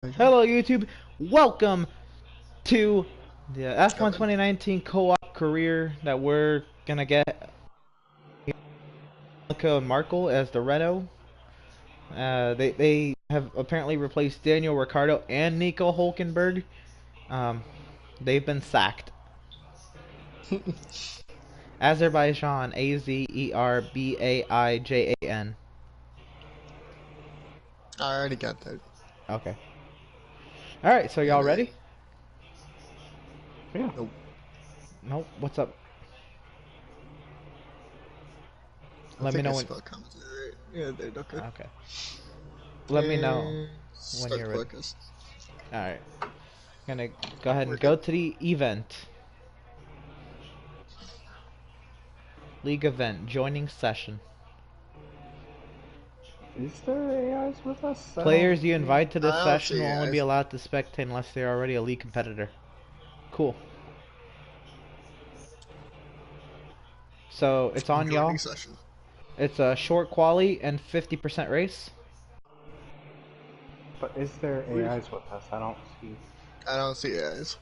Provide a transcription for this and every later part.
Hello YouTube, welcome to the F1 2019 co-op career that we're gonna get Monica and Markle as the Renault. They have apparently replaced Daniel Ricciardo and Nico Hulkenberg. Um, they've been sacked. Azerbaijan, Azerbaijan. I already got that. Okay. Alright, so y'all ready? Yeah. Nope. Nope, what's up? I Let me think know I when... spelled comments right. Yeah, they okay. Okay. Let me know when Start you're ready. focus. Alright. Gonna go ahead We're and go good. to the event. League event, joining session. Is there AIs with us? Players you invite to this I don't session see will only be guys. allowed to spectate unless they're already a league competitor. Cool. So it's on Joining y'all. session. It's a short quali and 50% race. But is there AIs with us? I don't see. I don't see guys.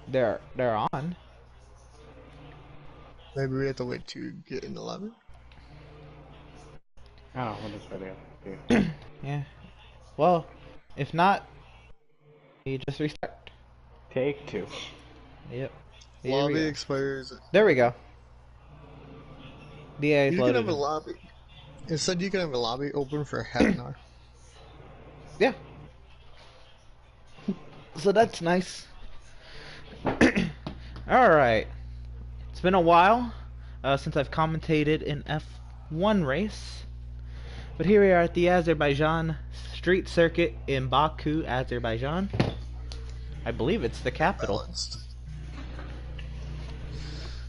They're on. Maybe we have to wait to get in the lobby. I don't know what this video have to do. Yeah. Well, if not, you just restart. Take two. Yep. Here we Lobby go. expires. There we go. The AI is You can have loaded a in. lobby. It said you can have a lobby open for half an hour. Yeah. So that's nice. Alright. It's been a while since I've commentated an F1 race. But here we are at the Azerbaijan Street Circuit in Baku, Azerbaijan. I believe it's the capital. Balanced.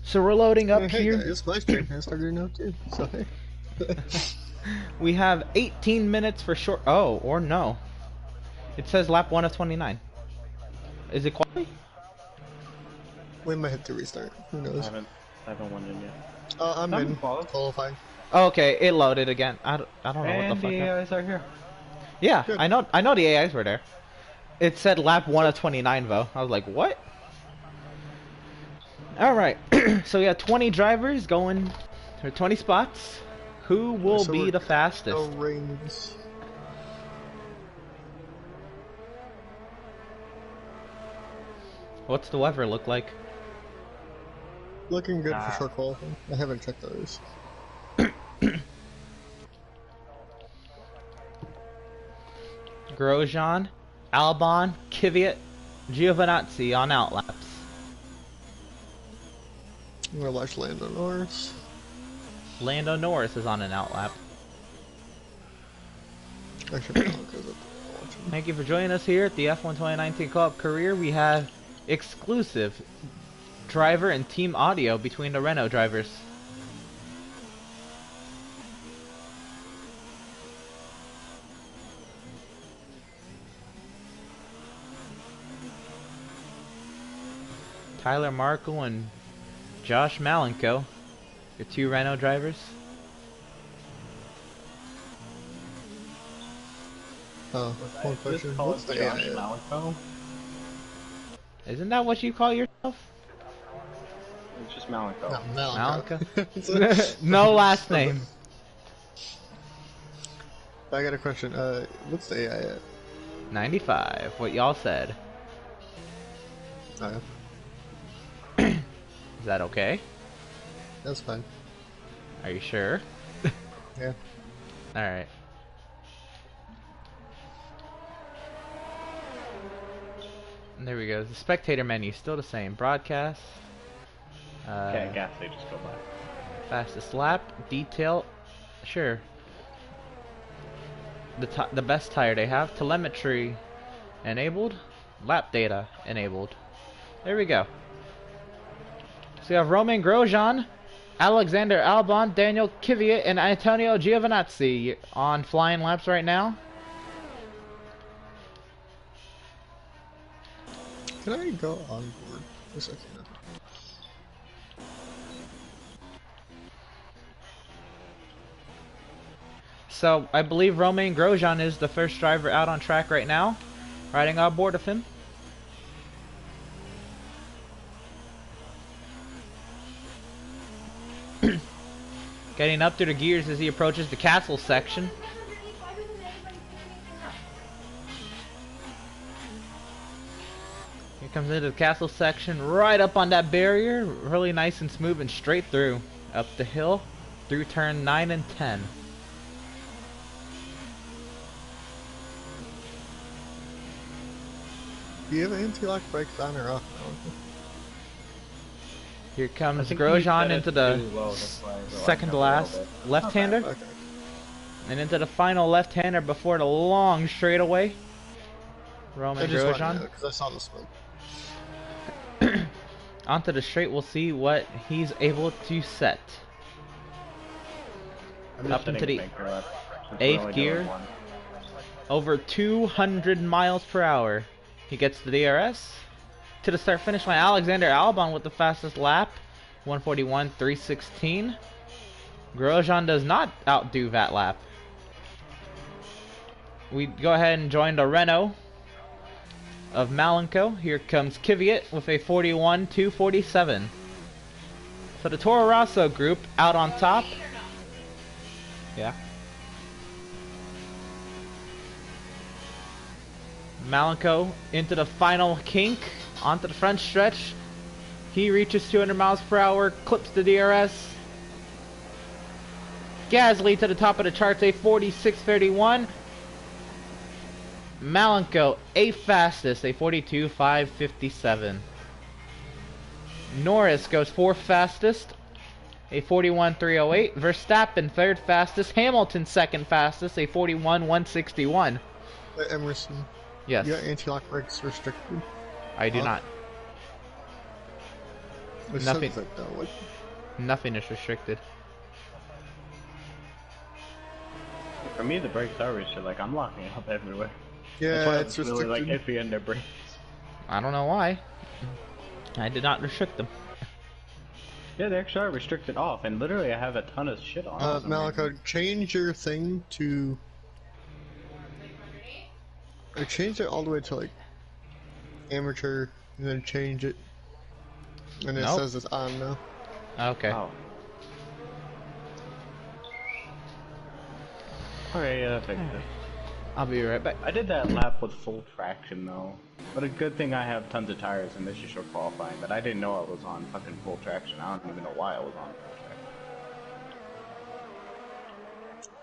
So we're loading up Hey here. guys, my stream has started now too. So hey. We have 18 minutes for short. Oh, or no. It says lap 1 of 29. Is it quality? We might have to restart. Who I knows? haven't won in yet. I'm in. Qualifying. Qualifying. Oh, okay, it loaded again. I don't know And what the fuck. the AIs are here. Yeah, Good. I know the AIs were there. It said lap 1 of 29 though. I was like, what? Alright, so we got 20 drivers going, or 20 spots. Who will So be we're the fastest? No rings. What's the weather look like? Looking good for short qualifying. I haven't checked those. Grosjean, Albon, Kvyat, Giovinazzi on outlaps. I'm gonna watch Lando Norris. Lando Norris is on an outlap. Actually, no, because I'm watching. Thank you for joining us here at the F1 2019 Co-op Career. We have exclusive driver and team audio between the Renault drivers. Tyler Markle and Josh Malenko, your two Renault drivers. One question. What's the Josh AI? Malenko? Isn't that what you call yourself? It's just Malenko. No, Malenko? No last name. I got a question. What's the AI at? 95, what y'all said. Is that okay? That's fine. Are you sure? Yeah. Alright. There we go. The spectator menu still the same. Broadcast. Okay, gas they just go by. Fastest lap. Detail. Sure. The best tire they have. Telemetry enabled. Lap data enabled. There we go. So we have Romain Grosjean, Alexander Albon, Daniel Kvyat, and Antonio Giovinazzi on flying laps right now. Can I go on board for a second? So I believe Romain Grosjean is the first driver out on track right now. riding on board of him. Getting up through the gears as he approaches the castle section. Here comes into the castle section, right up on that barrier, really nice and smooth and straight through. Up the hill, through turn 9 and 10. Do you have anti-lock brakes on or off? Here comes Grosjean into the second to last left-hander. Okay. And into the final left-hander before the long straightaway. Roman Grosjean. Because I saw the smoke. Onto the straight, we'll see what he's able to set. Up into the 8th gear. Over 200 miles per hour. He gets the DRS. To the start-finish line, Alexander Albon with the fastest lap. 141.316. Grosjean does not outdo that lap. We go ahead and join the Renault of Malenko. Here comes Kvyat with a 41.247. So the Toro Rosso group out on top. Yeah. Malenko into the final kink, onto the front stretch. He reaches 200 miles per hour, clips the DRS. Gasly to the top of the charts, a 46.31. Malenko, 8th fastest, a 42.557. Norris goes 4th fastest, a 41.308. Verstappen, 3rd fastest. Hamilton, 2nd fastest, a 41.161. Emerson. Yes. You got anti-lock brakes restricted? I do not. It Nothing. says that, though. What? Nothing is restricted. For me, the brakes are restricted. Like, I'm locking up everywhere. Yeah, That's it's why I'm really restricted. like iffy on their brakes. I don't know why. I did not restrict them. Yeah, they actually are restricted off, and literally I have a ton of shit on them. Malachi, change your thing to... Or change it all the way to, like, amateur, and then change it. And it Nope. says it's on now. Okay. Oh. Okay, yeah, that fixed it. I'll be right back. I did that lap with full traction though. But a good thing I have tons of tires and this is short qualifying, but I didn't know it was on fucking full traction. I don't even know why it was on full traction.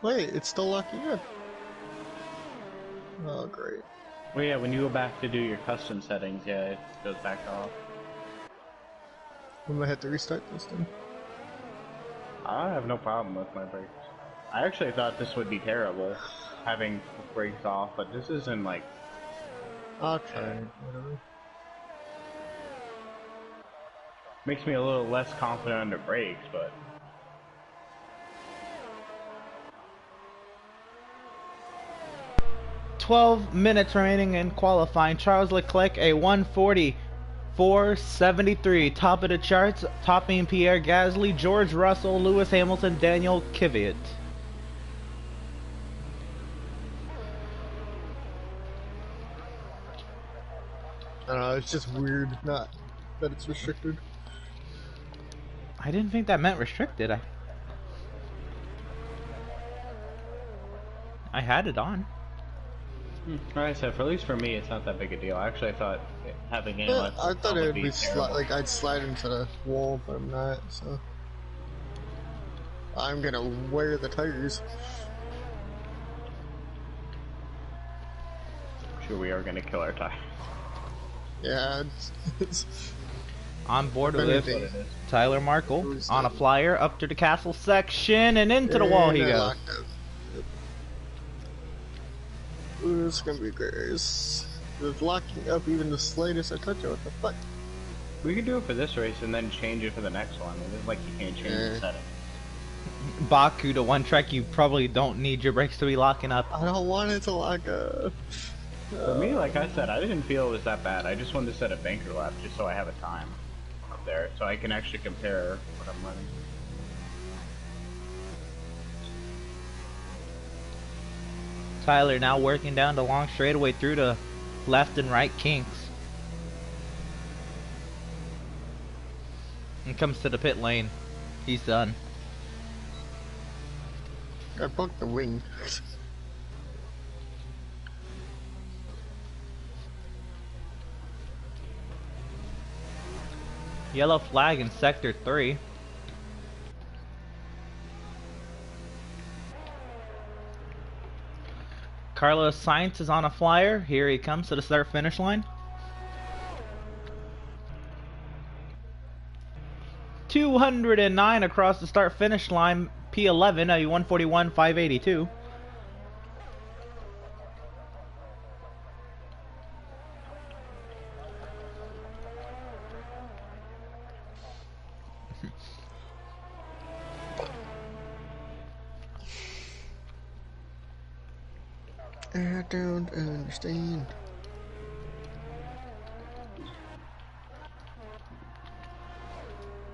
Wait, it's still locking up. Oh, great. Well yeah, when you go back to do your custom settings, yeah, it goes back off. I'm gonna have to restart this then. I have no problem with my brakes. I actually thought this would be terrible, having brakes off, but this isn't like... I'll try it, whatever. Makes me a little less confident under brakes, but... 12 minutes remaining in qualifying. Charles Leclerc, a 140.473. Top of the charts, topping Pierre Gasly, George Russell, Lewis Hamilton, Daniel Kvyat. I don't know, it's just weird not that it's restricted. I didn't think that meant restricted. I had it on. Like I said, at least for me, it's not that big a deal. Actually, I thought having it Yeah, I thought it would be terrible. like I'd slide into the wall, but I'm not, so... I'm gonna wear the tires. Sure, we are gonna kill our tire. Yeah, it's On board If with anything, Tyler Markle on a flyer up to the castle section and into the wall he and I goes. locked up. Yep. Ooh, it's gonna be great. It's locking up even the slightest I touch it. What the fuck? We could do it for this race and then change it for the next one. It's like you can't change the setting. Baku, the one track you probably don't need your brakes to be locking up. I don't want it to lock up. For me, like I said, I didn't feel it was that bad. I just wanted to set a banker lap just so I have a time up there, so I can actually compare what I'm running. Tyler now working down the long straightaway through the left and right kinks. And comes to the pit lane. He's done. I broke the wing. Yellow flag in sector 3. Carlos Sainz is on a flyer. Here he comes to the start finish line. 209 across the start finish line. P11 at 141.582. I don't understand.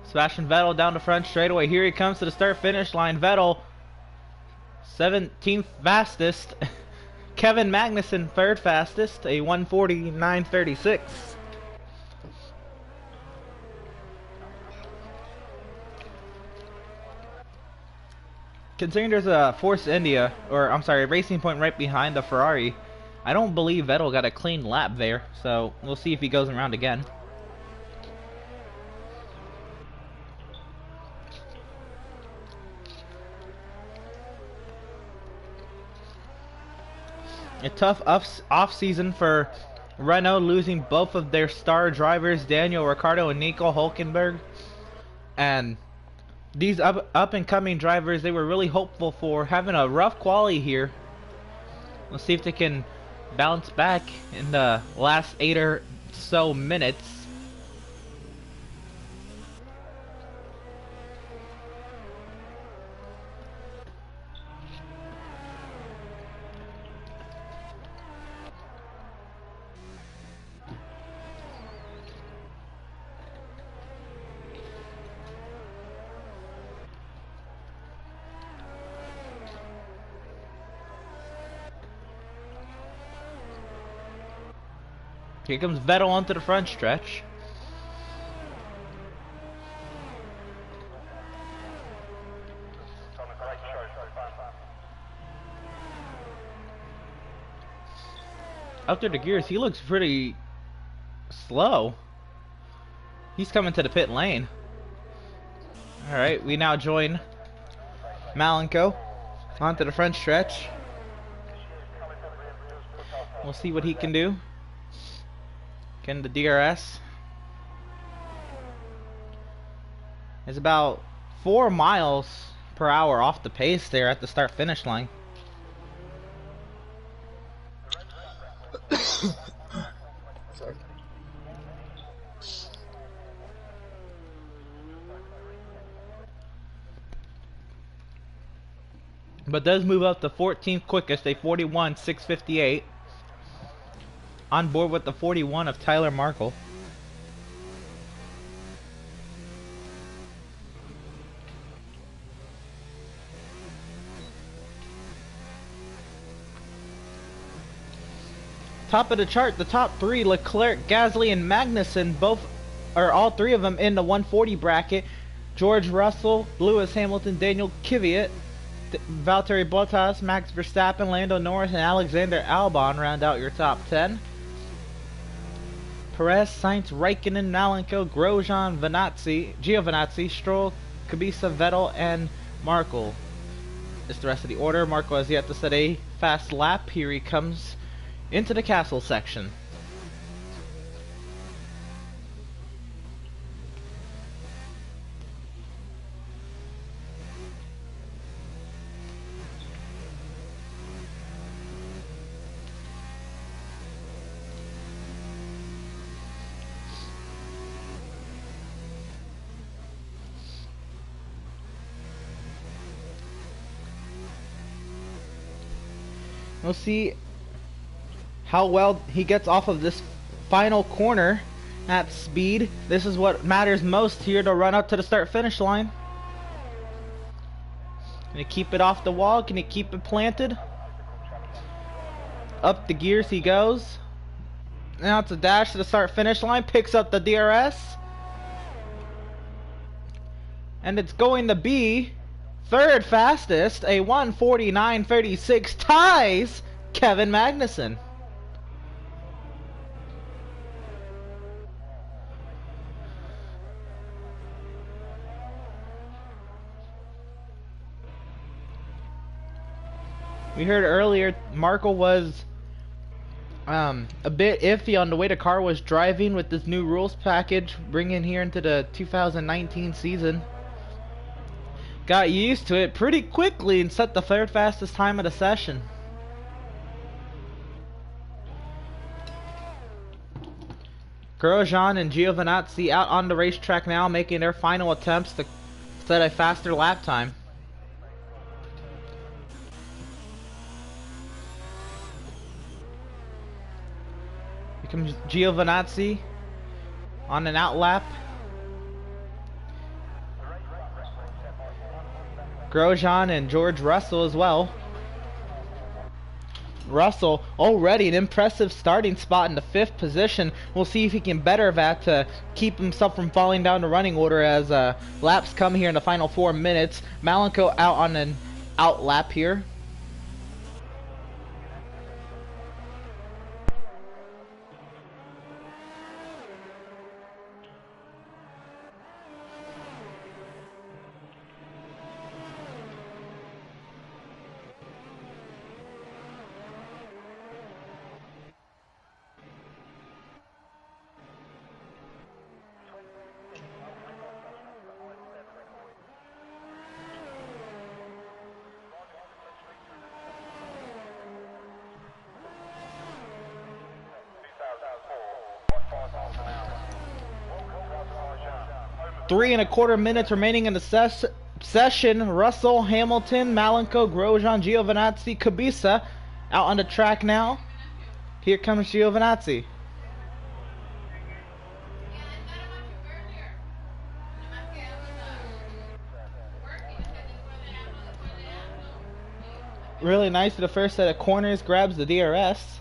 Sebastian Vettel down the front straightaway. Here he comes to the start finish line. Vettel 17th fastest. Kevin Magnussen 3rd fastest, a 149.36. Considering there's a Force India, or I'm sorry, Racing Point right behind the Ferrari, I don't believe Vettel got a clean lap there, so we'll see if he goes around again. A tough off-season for Renault, losing both of their star drivers, Daniel Ricciardo and Nico Hülkenberg. And these up-and-coming drivers, they were really hopeful for having a rough quali here. We'll see if they can bounce back in the last 8 or so minutes. Here comes Vettel onto the front stretch. Out there the gears, he looks pretty slow. He's coming to the pit lane. Alright, we now join Malenko onto the front stretch. We'll see what he can do. Again, the DRS is about 4 miles per hour off the pace there at the start finish line. Sorry. But does move up to 14th quickest, a 41.658. On board with the 41 of Tyler Markle. Top of the chart, the top 3, Leclerc, Gasly, and Magnussen, all 3 of them in the 140 bracket. George Russell, Lewis Hamilton, Daniel Kvyat, Valtteri Bottas, Max Verstappen, Lando Norris, and Alexander Albon round out your top 10. Perez, Sainz, Raikkonen, Malenko, Grosjean, Giovinazzi, Stroll, Kubica, Vettel, and Markle. It's the rest of the order. Markle has yet to set a fast lap. Here he comes into the castle section. We'll see how well he gets off of this final corner at speed. This is what matters most here to run up to the start finish line. Can he keep it off the wall? Can he keep it planted? Up the gears he goes. Now it's a dash to the start finish line, picks up the DRS. And it's going to be third fastest, a 1:49.36, ties Kevin Magnussen. We heard earlier Markle was a bit iffy on the way the car was driving with this new rules package bringing here into the 2019 season. Got used to it pretty quickly and set the third fastest time of the session. Grosjean and Giovinazzi out on the racetrack now, making their final attempts to set a faster lap time. Here comes Giovinazzi on an out lap. Grosjean and George Russell as well. Russell already an impressive starting spot in the 5th position. We'll see if he can better that to keep himself from falling down the running order as laps come here in the final 4 minutes. Malenko out on an out lap here. Three and a quarter minutes remaining in the session. Russell, Hamilton, Malenko, Grosjean, Giovinazzi, Kubica out on the track now. Here comes Giovinazzi. Really nice for the first set of corners, grabs the DRS.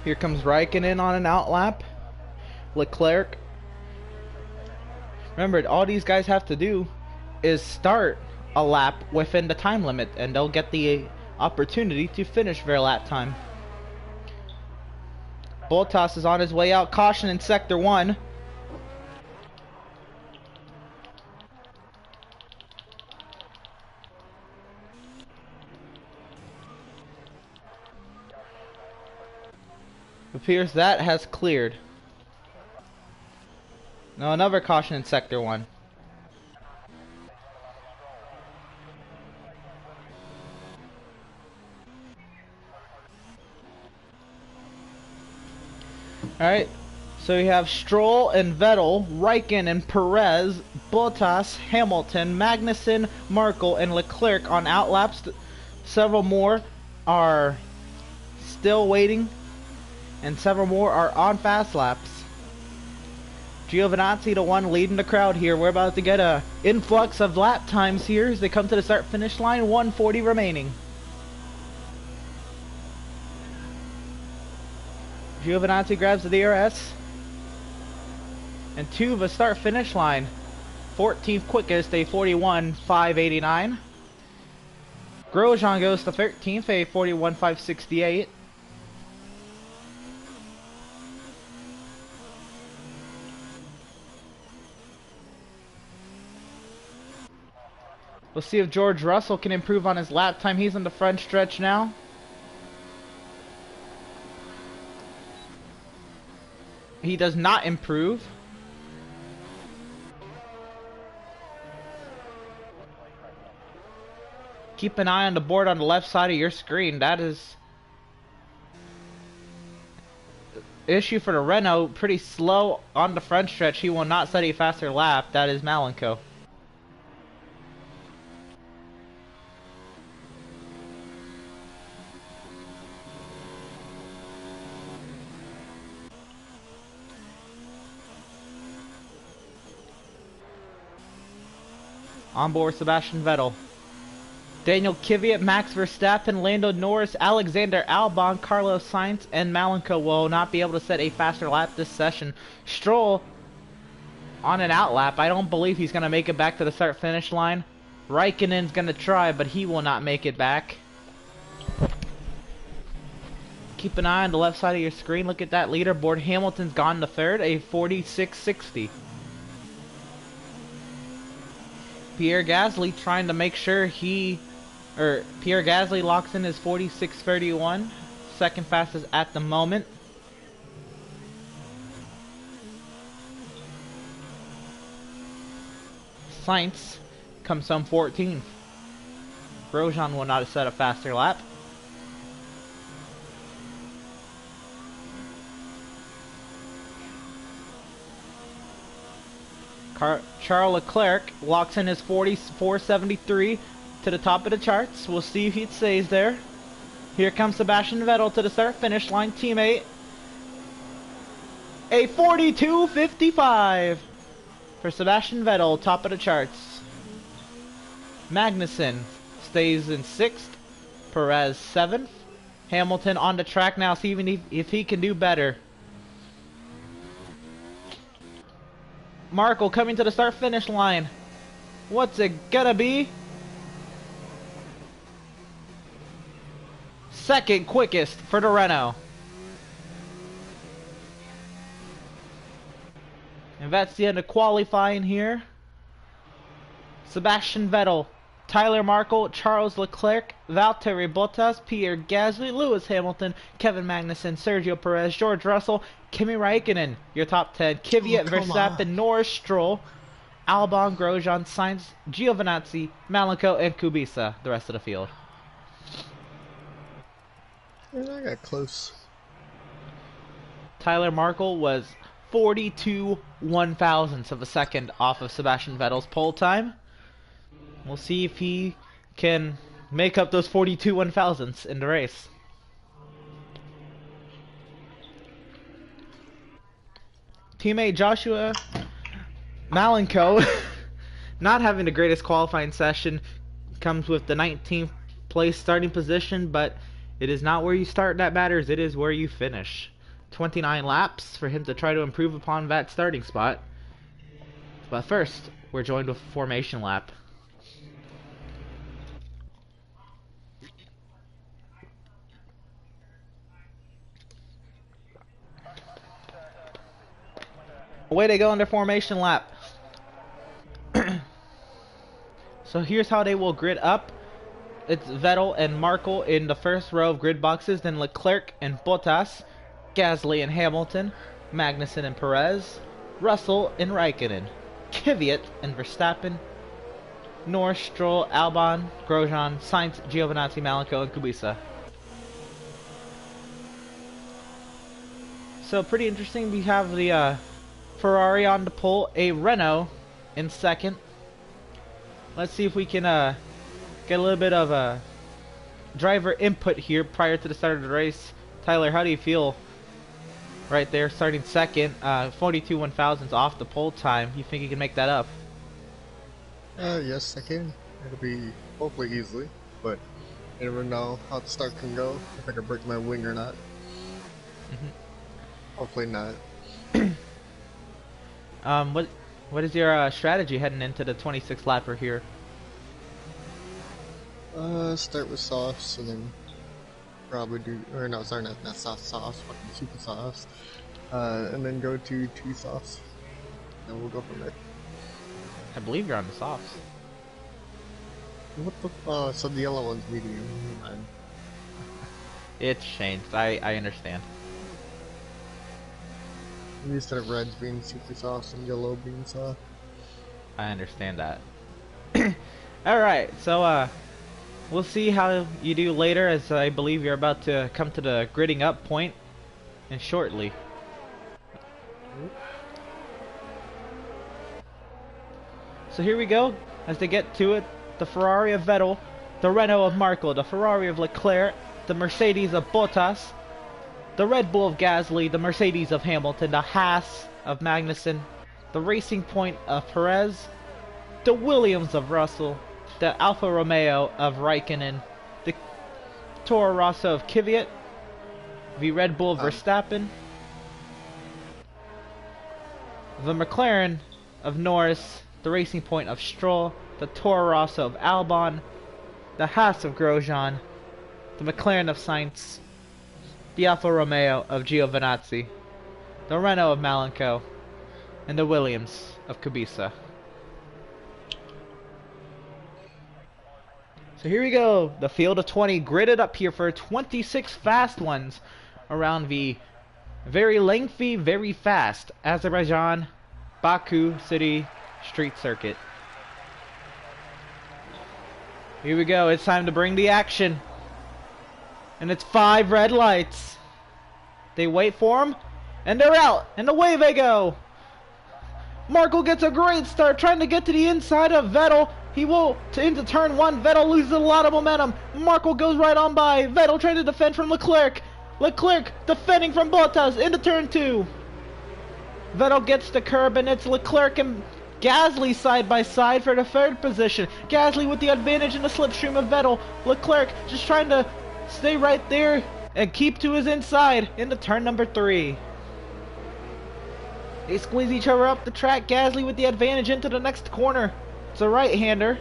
Here comes Raikkonen on an out lap. Leclerc. Remember, all these guys have to do is start a lap within the time limit, and they'll get the opportunity to finish their lap time. Bottas is on his way out. Caution in Sector 1. Appears that has cleared. No, another caution in Sector 1. Alright, so we have Stroll and Vettel, Raikkonen and Perez, Bottas, Hamilton, Magnussen, Markle, and Leclerc on outlaps. Several more are still waiting, and several more are on fast laps. Giovinazzi, the one leading the crowd here. We're about to get a influx of lap times here as they come to the start finish line. 1:40 remaining. Giovinazzi grabs the DRS. And to the start finish line. 14th quickest, a 41.589. Grosjean goes to 13th, a 41.568. We'll see if George Russell can improve on his lap time. He's on the front stretch now. He does not improve. Keep an eye on the board on the left side of your screen. That is issue for the Renault. Pretty slow on the front stretch. He will not set a faster lap. That is Malenko. On board Sebastian Vettel. Daniel Kvyat, Max Verstappen, Lando Norris, Alexander Albon, Carlos Sainz, and Malenko will not be able to set a faster lap this session. Stroll on an outlap. I don't believe he's going to make it back to the start-finish line. Raikkonen's going to try, but he will not make it back. Keep an eye on the left side of your screen. Look at that leaderboard. Hamilton's gone to third, a 46.60. Pierre Gasly trying to make sure Pierre Gasly locks in his 46.31. Second fastest at the moment. Sainz comes home 14th. Grosjean will not set a faster lap. Charles Leclerc locks in his 44.73 to the top of the charts. We'll see if he stays there. Here comes Sebastian Vettel to the start-finish line teammate. A 42.55 for Sebastian Vettel, top of the charts. Magnussen stays in 6th. Perez 7th. Hamilton on the track now, see if he can do better. Markle coming to the start-finish line. What's it gonna be? Second quickest for the Renault. And that's the end of qualifying here. Sebastian Vettel, Tyler Markle, Charles Leclerc, Valtteri Bottas, Pierre Gasly, Lewis Hamilton, Kevin Magnussen, Sergio Perez, George Russell, Kimi Raikkonen, your top 10. Kvyat, Verstappen, Norris, Stroll, Albon, Grosjean, Sainz, Giovinazzi, Malenko, and Kubica, the rest of the field. Yeah, I got close. Tyler Markle was 42 1/1000ths of a second off of Sebastian Vettel's pole time. We'll see if he can make up those 42 1/1000ths in the race. Teammate Joshua Malenko, not having the greatest qualifying session, comes with the 19th place starting position, but it is not where you start that matters, it is where you finish. 29 laps for him to try to improve upon that starting spot. But first, we're joined with a formation lap. Away they go on their formation lap. So here's how they will grid up. It's Vettel and Markle in the first row of grid boxes, then Leclerc and Bottas, Gasly and Hamilton, Magnussen and Perez, Russell and Raikkonen, Kvyat and Verstappen, Norris, Stroll, Albon, Grosjean, Sainz, Giovinazzi, Malenko, and Kubica. So pretty interesting. We have the Ferrari on the pole, a Renault in second. Let's see if we can get a little bit of driver input here prior to the start of the race. Tyler, how do you feel right there starting second? 42 1/1000ths off the pole time. You think you can make that up? Yes, I can. It'll be hopefully easily, but you never know how the start can go, if I can break my wing or not. Hopefully not. What is your strategy heading into the 26th lapper here? Start with softs and then probably do, or no, sorry, not soft softs, fucking super softs. And then go to 2 softs, and we'll go from there. I believe you're on the softs. What the? So the yellow one's medium. It's changed. I understand. Instead of reds being super soft and yellow being soft. I understand that. Alright, so we'll see how you do later, as I believe you're about to come to the gridding up point and shortly. So here we go, as they get to it. The Ferrari of Vettel, the Renault of Markle, the Ferrari of Leclerc, the Mercedes of Bottas, the Red Bull of Gasly, the Mercedes of Hamilton, the Haas of Magnussen, the Racing Point of Perez, the Williams of Russell, the Alfa Romeo of Raikkonen, the Toro Rosso of Kvyat, the Red Bull of Verstappen, the McLaren of Norris, the Racing Point of Stroll, the Toro Rosso of Albon, the Haas of Grosjean, the McLaren of Sainz, the Alfa Romeo of Giovinazzi, the Renault of Malenko, and the Williams of Kubica. So here we go, the field of 20 gridded up here for 26 fast ones around the very lengthy, very fast Azerbaijan Baku City Street Circuit. Here we go, it's time to bring the action. And it's 5 red lights. They wait for him, and they're out, and away they go. Markle gets a great start, trying to get to the inside of Vettel. He will into turn 1. Vettel loses a lot of momentum. Markle goes right on by. Vettel trying to defend from Leclerc. Leclerc defending from Bottas into turn 2. Vettel gets the curb, and it's Leclerc and Gasly side by side for the 3rd position. Gasly with the advantage in the slipstream of Vettel. Leclerc just trying to stay right there and keep to his inside into turn number 3. They squeeze each other up the track. Gasly with the advantage into the next corner. It's a right-hander.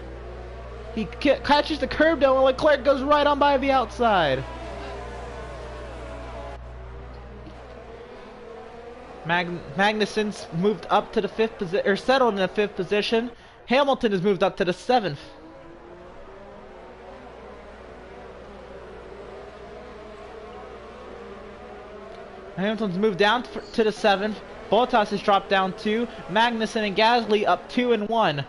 He catches the curb though, and Leclerc goes right on by the outside. Magnussen's moved up to the 5th position, or settled in the 5th position. Hamilton has moved up to the 7th. Hamilton's moved down to the 7th. Bottas has dropped down 2. Magnussen and Gasly up 2 and 1.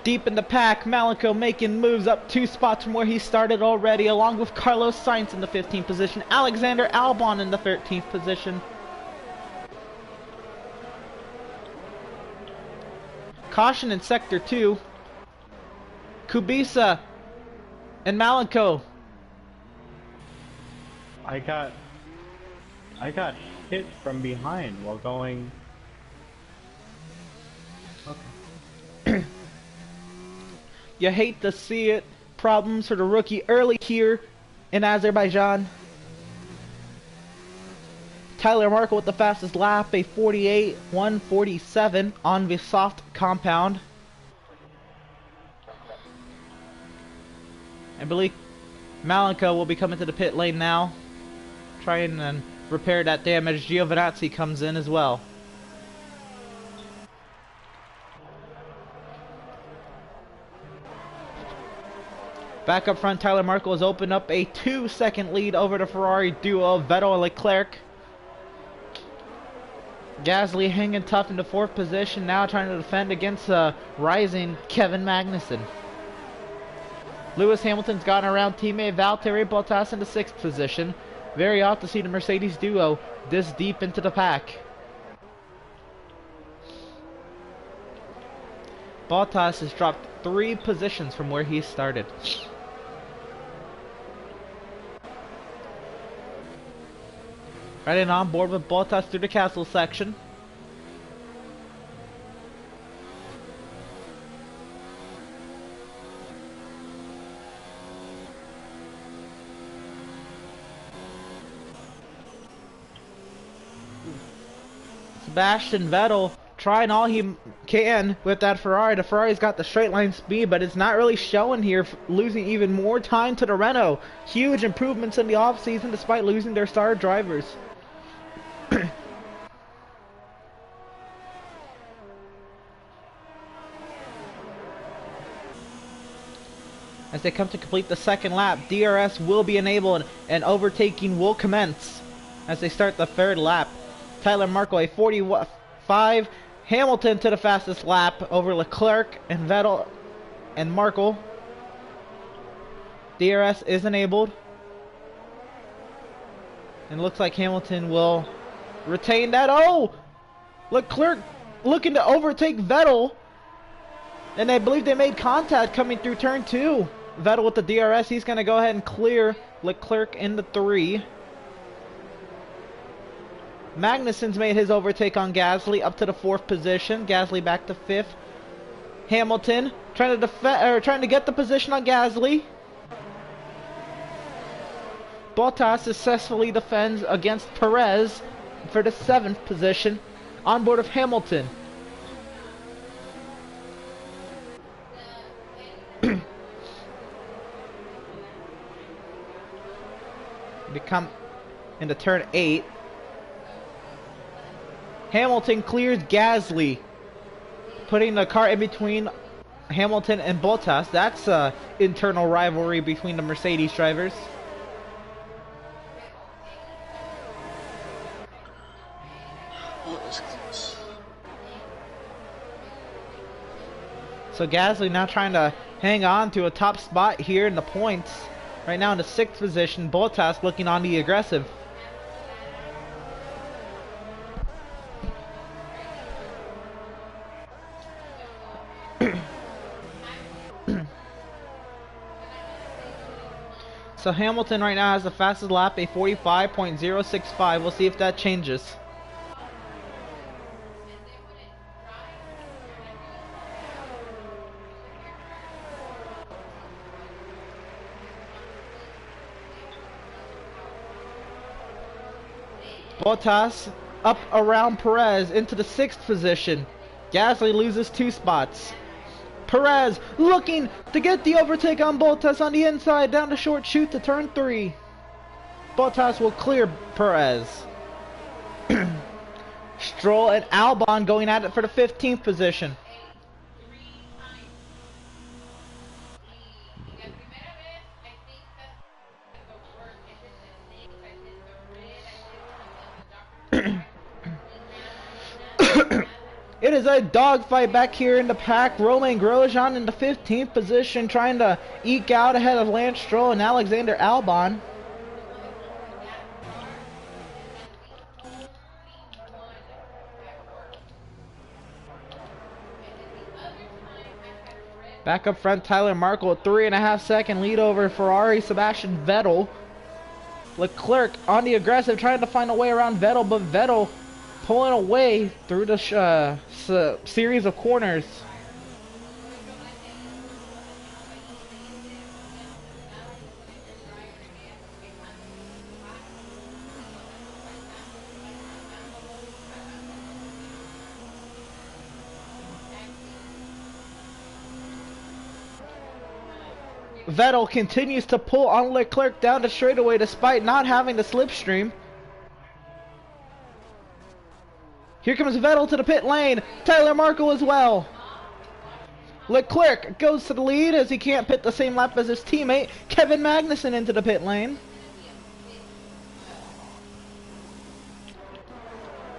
Deep in the pack, Malenko making moves up 2 spots from where he started already, along with Carlos Sainz in the 15th position, Alexander Albon in the 13th position. Caution in sector 2. Kubica and Malenko. I got hit from behind while going. Okay. You hate to see it. Problems for the rookie early here in Azerbaijan. Tyler Markle with the fastest lap, a 48.147 on the soft compound. I believe Malenko will be coming to the pit lane now, trying and repair that damage. Giovinazzi comes in as well. Back up front, Tyler Markle has opened up a 2-second lead over the Ferrari duo of Vettel and Leclerc. Gasly hanging tough in the 4th position, now trying to defend against rising Kevin Magnussen. Lewis Hamilton's gotten around teammate Valtteri Bottas in the 6th position. Very odd to see the Mercedes duo this deep into the pack. Bottas has dropped 3 positions from where he started. Riding on board with Bottas through the castle section. Sebastian Vettel trying all he can with that Ferrari. The Ferrari's got the straight line speed, but it's not really showing here, losing even more time to the Renault. Huge improvements in the offseason despite losing their star drivers. As they come to complete the 2nd lap, DRS will be enabled and overtaking will commence as they start the 3rd lap. Tyler Markle, a 45. Hamilton to the fastest lap over Leclerc and Vettel and Markle. DRS is enabled. And it looks like Hamilton will retain that. Oh! Leclerc looking to overtake Vettel. And I believe they made contact coming through turn 2. Vettel with the DRS. He's going to go ahead and clear Leclerc in the 3. Magnussen's made his overtake on Gasly up to the 4th position. Gasly back to 5th. Hamilton trying to get the position on Gasly. Bottas successfully defends against Perez for the 7th position on board of Hamilton. Become into turn 8. Hamilton clears Gasly, putting the car in between Hamilton and Bottas. That's an internal rivalry between the Mercedes drivers. So Gasly now trying to hang on to a top spot here in the points. Right now in the 6th position, Bottas looking on the aggressive. So Hamilton right now has the fastest lap, a 45.065. We'll see if that changes. Bottas up around Perez into the 6th position. Gasly loses 2 spots. Perez looking to get the overtake on Bottas on the inside down the short chute to turn 3. Bottas will clear Perez. Stroll and Albon going at it for the 15th position. It is a dogfight back here in the pack. Romain Grosjean in the 15th position, trying to eke out ahead of Lance Stroll and Alexander Albon. Back up front, Tyler Markle, a 3.5-second lead over Ferrari Sebastian Vettel. Leclerc on the aggressive, trying to find a way around Vettel, but Vettel pulling away through the series of corners. Vettel continues to pull on Leclerc down the straightaway despite not having the slipstream. Here comes Vettel to the pit lane. Tyler Markle as well. Leclerc goes to the lead as he can't pit the same lap as his teammate. Kevin Magnussen into the pit lane.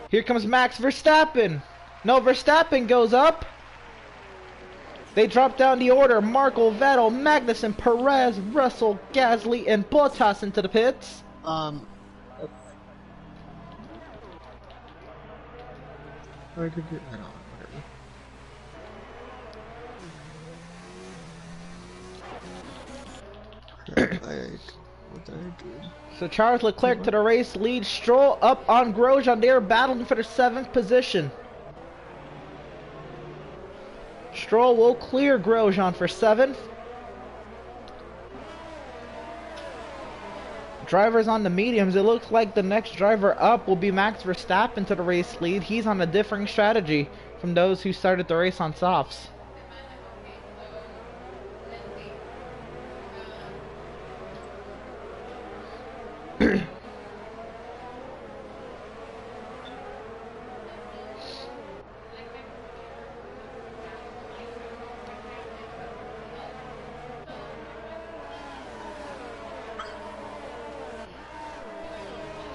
Here comes Max Verstappen. No, Verstappen goes up. They drop down the order. Markle, Vettel, Magnussen, Perez, Russell, Gasly, and Bottas into the pits. I could get that on, whatever. What did I do? So Charles Leclerc to the race lead. Stroll up on Grosjean. They are battling for the 7th position. Stroll will clear Grosjean for 7th. Drivers on the mediums. It looks like the next driver up will be Max Verstappen to the race lead. He's on a different strategy from those who started the race on softs.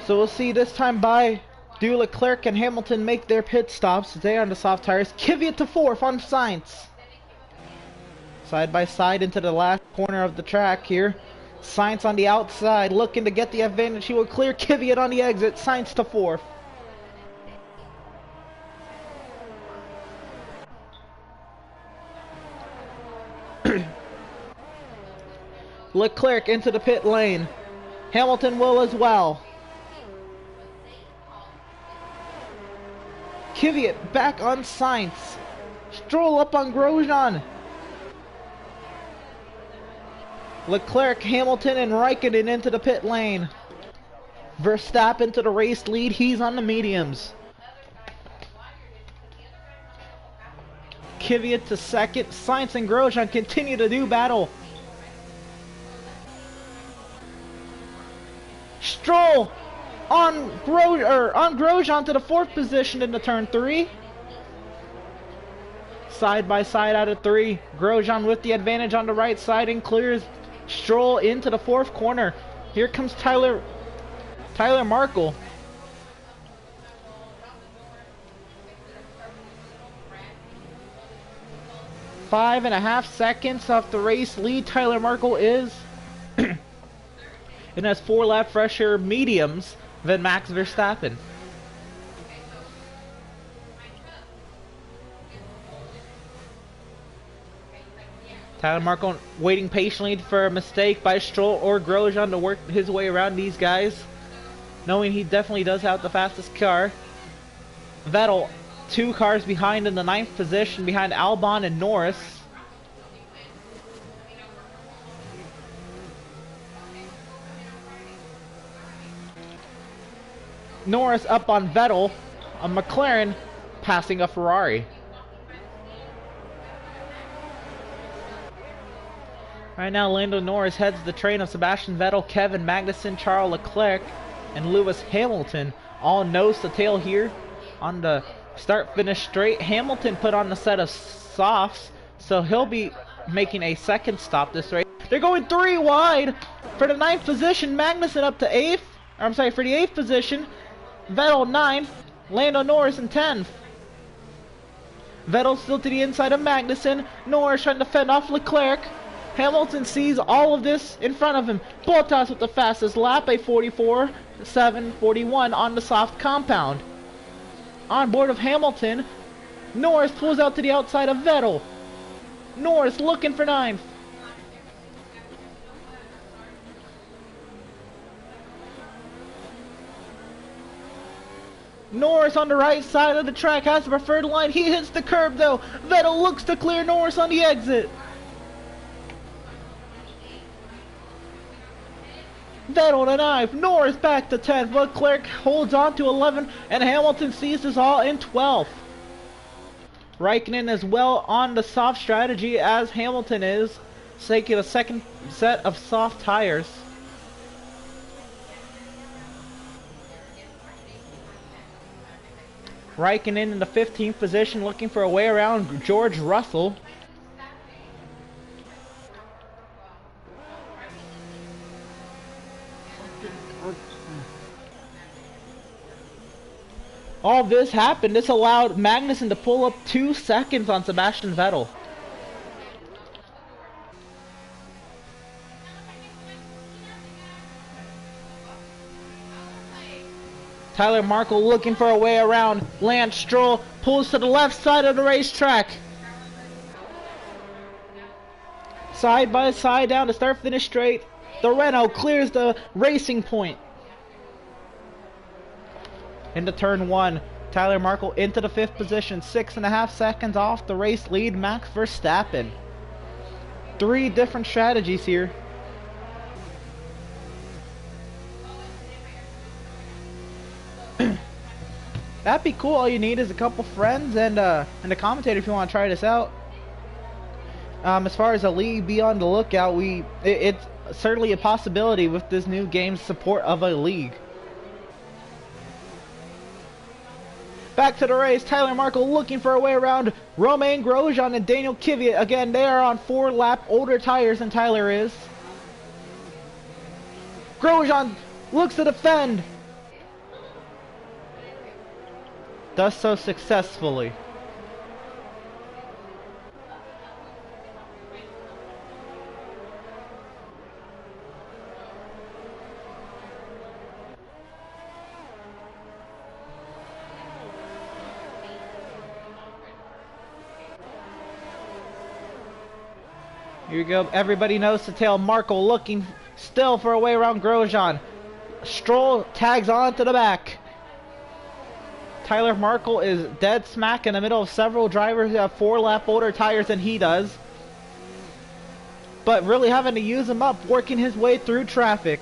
So we'll see this time by do Leclerc and Hamilton make their pit stops. They are on the soft tires. Kvyat to 4th on Sainz. Side by side into the last corner of the track here. Sainz on the outside looking to get the advantage. He will clear Kvyat on the exit. Sainz to 4th. Leclerc into the pit lane. Hamilton will as well. Kvyat back on Sainz. Stroll up on Grosjean. Leclerc, Hamilton, and Raikkonen into the pit lane. Verstappen to the race lead. He's on the mediums. Kvyat to second. Sainz and Grosjean continue to do battle. Stroll on Grosjean to the 4th position into turn 3. Side by side out of 3. Grosjean with the advantage on the right side and clears Stroll into the 4th corner. Here comes Tyler Markle. Five and a half seconds off the race lead. Tyler Markle is and has 4 lap fresher mediums than Max Verstappen. Tyler Markle waiting patiently for a mistake by Stroll or Grosjean to work his way around these guys, knowing he definitely does have the fastest car. Vettel 2 cars behind in the 9th position behind Albon and Norris. Norris up on Vettel, a McLaren passing a Ferrari. Right now, Lando Norris heads the train of Sebastian Vettel, Kevin Magnussen, Charles Leclerc, and Lewis Hamilton, all nose to tail here on the start-finish straight. Hamilton put on a set of softs, so he'll be making a second stop this race. They're going 3 wide for the 9th position. Magnussen up to 8th. I'm sorry, for the 8th position. Vettel 9th. Lando Norris in 10th. Vettel still to the inside of Magnussen. Norris trying to fend off Leclerc. Hamilton sees all of this in front of him. Bottas with the fastest lap, a 44.741 on the soft compound. On board of Hamilton, Norris pulls out to the outside of Vettel. Norris looking for 9th. Norris on the right side of the track has the preferred line. He hits the curb though. Vettel looks to clear Norris on the exit. Vettel to 9th, Norris back to 10th, Leclerc holds on to 11th, and Hamilton sees this all in 12th. Raikkonen as well on the soft strategy as Hamilton is, taking a second set of soft tires. Raikkonen in the 15th position looking for a way around George Russell. All this happened. This allowed Magnussen to pull up 2 seconds on Sebastian Vettel. Tyler Markle looking for a way around. Lance Stroll pulls to the left side of the racetrack. Side by side down to start finish straight. The Renault clears the racing point. Into turn 1, Tyler Markle into the 5th position, 6.5 seconds off the race lead, Max Verstappen. 3 different strategies here. That'd be cool. All you need is a couple friends and a commentator if you want to try this out. As far as a league, be on the lookout. It's certainly a possibility with this new game's support of a league. Back to the race, Tyler Markle looking for a way around Romain Grosjean and Daniel Kvyat. Again, they are on 4-lap older tires than Tyler is. Grosjean looks to defend. Does so successfully. Here we go. Everybody knows to tail. Markle looking still for a way around Grosjean. Stroll tags on to the back. Tyler Markle is dead smack in the middle of several drivers who have 4 lap older tires than he does. But really having to use them up, working his way through traffic.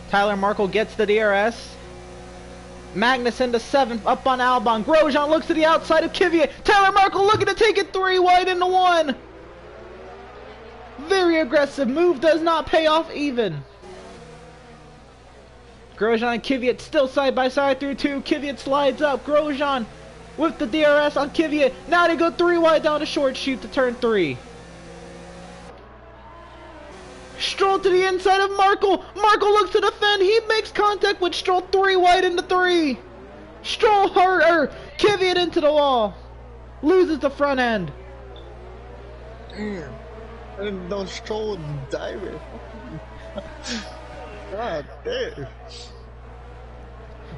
Tyler Markle gets the DRS. Magnussen to 7th, up on Albon. Grosjean looks to the outside of Kvyat. Tyler Markle looking to take it 3 wide into 1. Very aggressive move, does not pay off even. Grosjean and Kvyat still side by side through 2. Kvyat slides up. Grosjean with the DRS on Kvyat. Now they go 3 wide down a short chute to turn 3. Stroll to the inside of Markle. Markle looks to defend. He makes contact with Stroll 3 wide into 3. Stroll harder. Kvyat into the wall. Loses the front end. Damn. I didn't know Stroll was diving. God damn.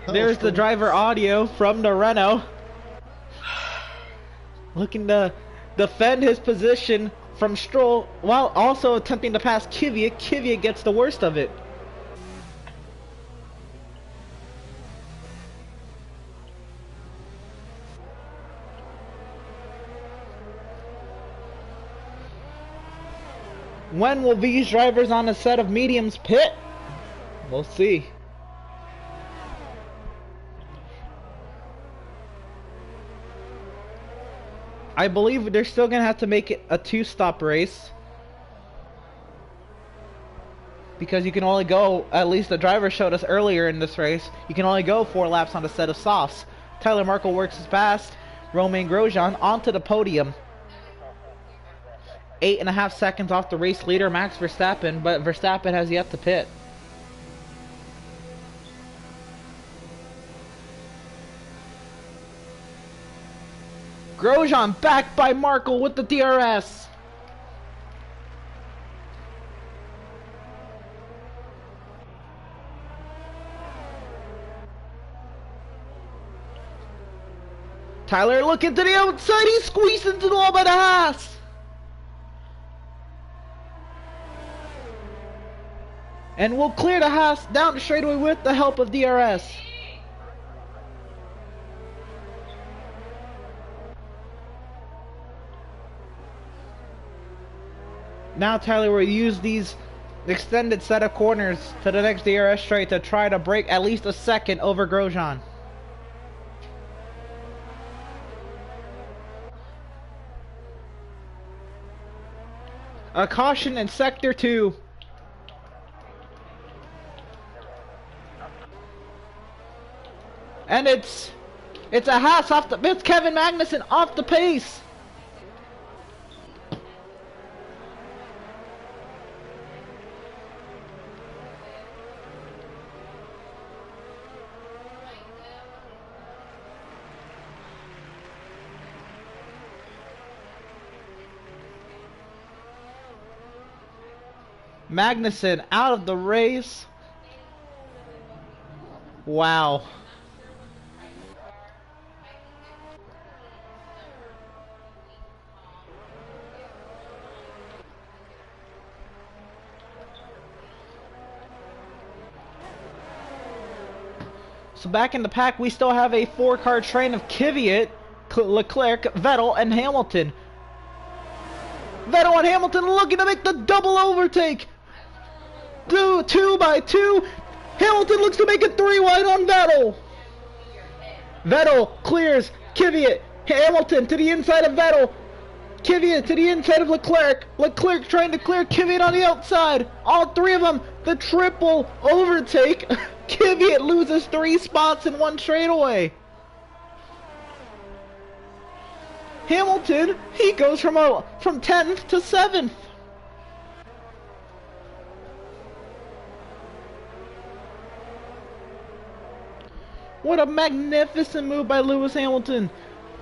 There's the driver audio from the Renault. Looking to defend his position from Stroll while also attempting to pass Kvyat. Kvyat gets the worst of it. When will these drivers on a set of mediums pit? We'll see. I believe they're still going to have to make it a 2-stop race. Because you can only go, at least the driver showed us earlier in this race, you can only go 4 laps on a set of softs. Tyler Markle works his past Romain Grosjean onto the podium. 8.5 seconds off the race leader, Max Verstappen, but Verstappen has yet to pit. Grosjean backed by Markle with the DRS. Tyler looking to the outside, he squeezed into the wall by the Haas. And we'll clear the Haas down the straightaway with the help of DRS. Now Tyler will use these extended set of corners to the next DRS straight to try to break at least a second over Grosjean. A caution in sector 2. And it's a Haas off the, it's Kevin Magnussen off the pace. Magnussen out of the race. Wow. So back in the pack, we still have a 4-car train of Kvyat, Leclerc, Vettel, and Hamilton. Vettel and Hamilton looking to make the double overtake. 2 by 2. Hamilton looks to make it 3 wide on Vettel. Vettel clears Kvyat. Hamilton to the inside of Vettel. Kvyat to the inside of Leclerc. Leclerc trying to clear Kvyat on the outside. All 3 of them, the triple overtake. Kvyat loses 3 spots in 1 straightaway. Hamilton, he goes from 10th to 7th. What a magnificent move by Lewis Hamilton.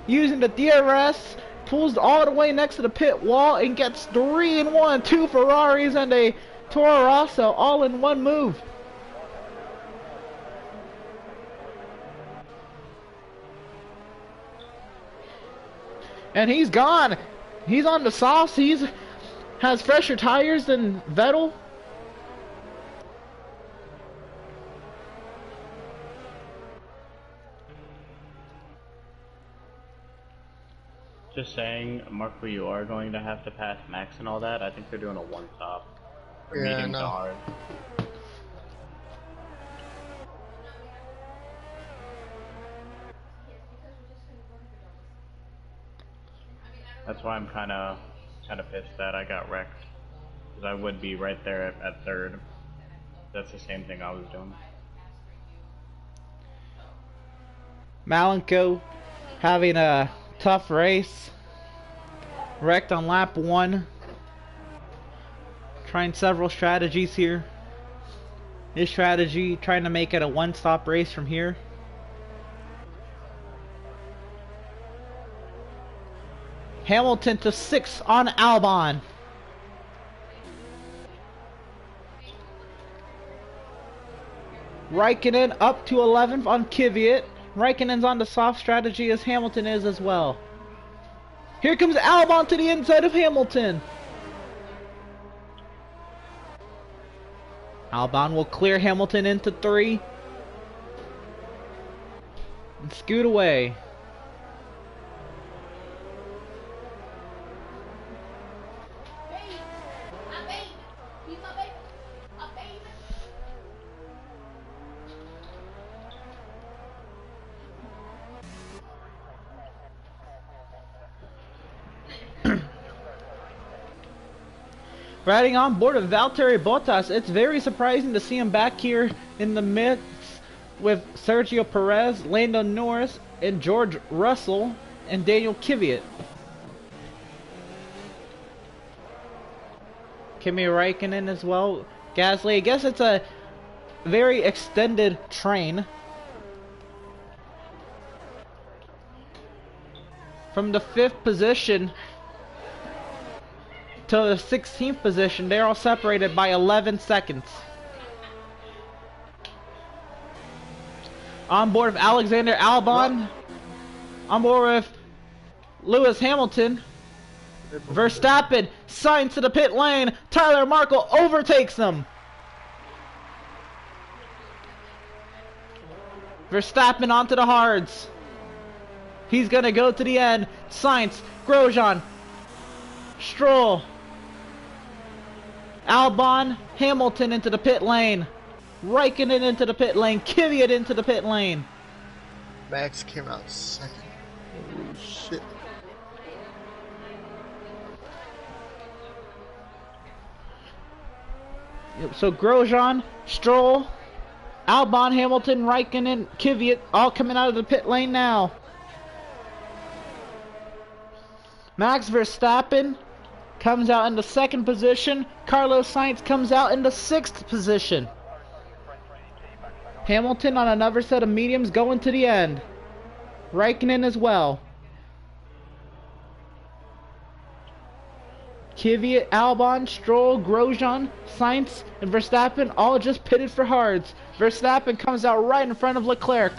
Using the DRS, pulls all the way next to the pit wall and gets 3 in 1. 2 Ferraris and a Toro Rosso all in 1 move. And he's gone. He's on the softs. He's has fresher tires than Vettel. Just saying, Marco, you are going to have to pass Max and all that. I think they're doing a one-stop. Yeah, Medium no. to hard. That's why I'm kind of pissed that I got wrecked, because I would be right there at third. That's the same thing I was doing. Malenko having a tough race. Wrecked on lap 1. Trying several strategies here. His strategy, trying to make it a one-stop race from here. Hamilton to 6 on Albon. Raikkonen up to 11th on Kvyat. Raikkonen's on the soft strategy as Hamilton is as well. Here comes Albon to the inside of Hamilton. Albon will clear Hamilton into 3. And scoot away. Riding on board of Valtteri Bottas, it's very surprising to see him back here in the mix with Sergio Perez, Lando Norris, and George Russell, and Daniel Kvyat. Kimi Raikkonen as well. Gasly, I guess it's a very extended train. From the 5th position to the 16th position, they're all separated by 11 seconds. On board with Alexander Albon. On board with Lewis Hamilton. Verstappen, Sainz to the pit lane. Tyler Markle overtakes them. Verstappen onto the hards. He's gonna go to the end. Sainz, Grosjean, Stroll, Albon, Hamilton into the pit lane. Raikkonen into the pit lane. Kvyat into the pit lane. Max came out second. Holy shit. So Grosjean, Stroll, Albon, Hamilton, Raikkonen, Kvyat all coming out of the pit lane now. Max Verstappen comes out in the 2nd position. Carlos Sainz comes out in the 6th position. Hamilton on another set of mediums going to the end. Raikkonen as well. Kvyat, Albon, Stroll, Grosjean, Sainz, and Verstappen all just pitted for hards. Verstappen comes out right in front of Leclerc.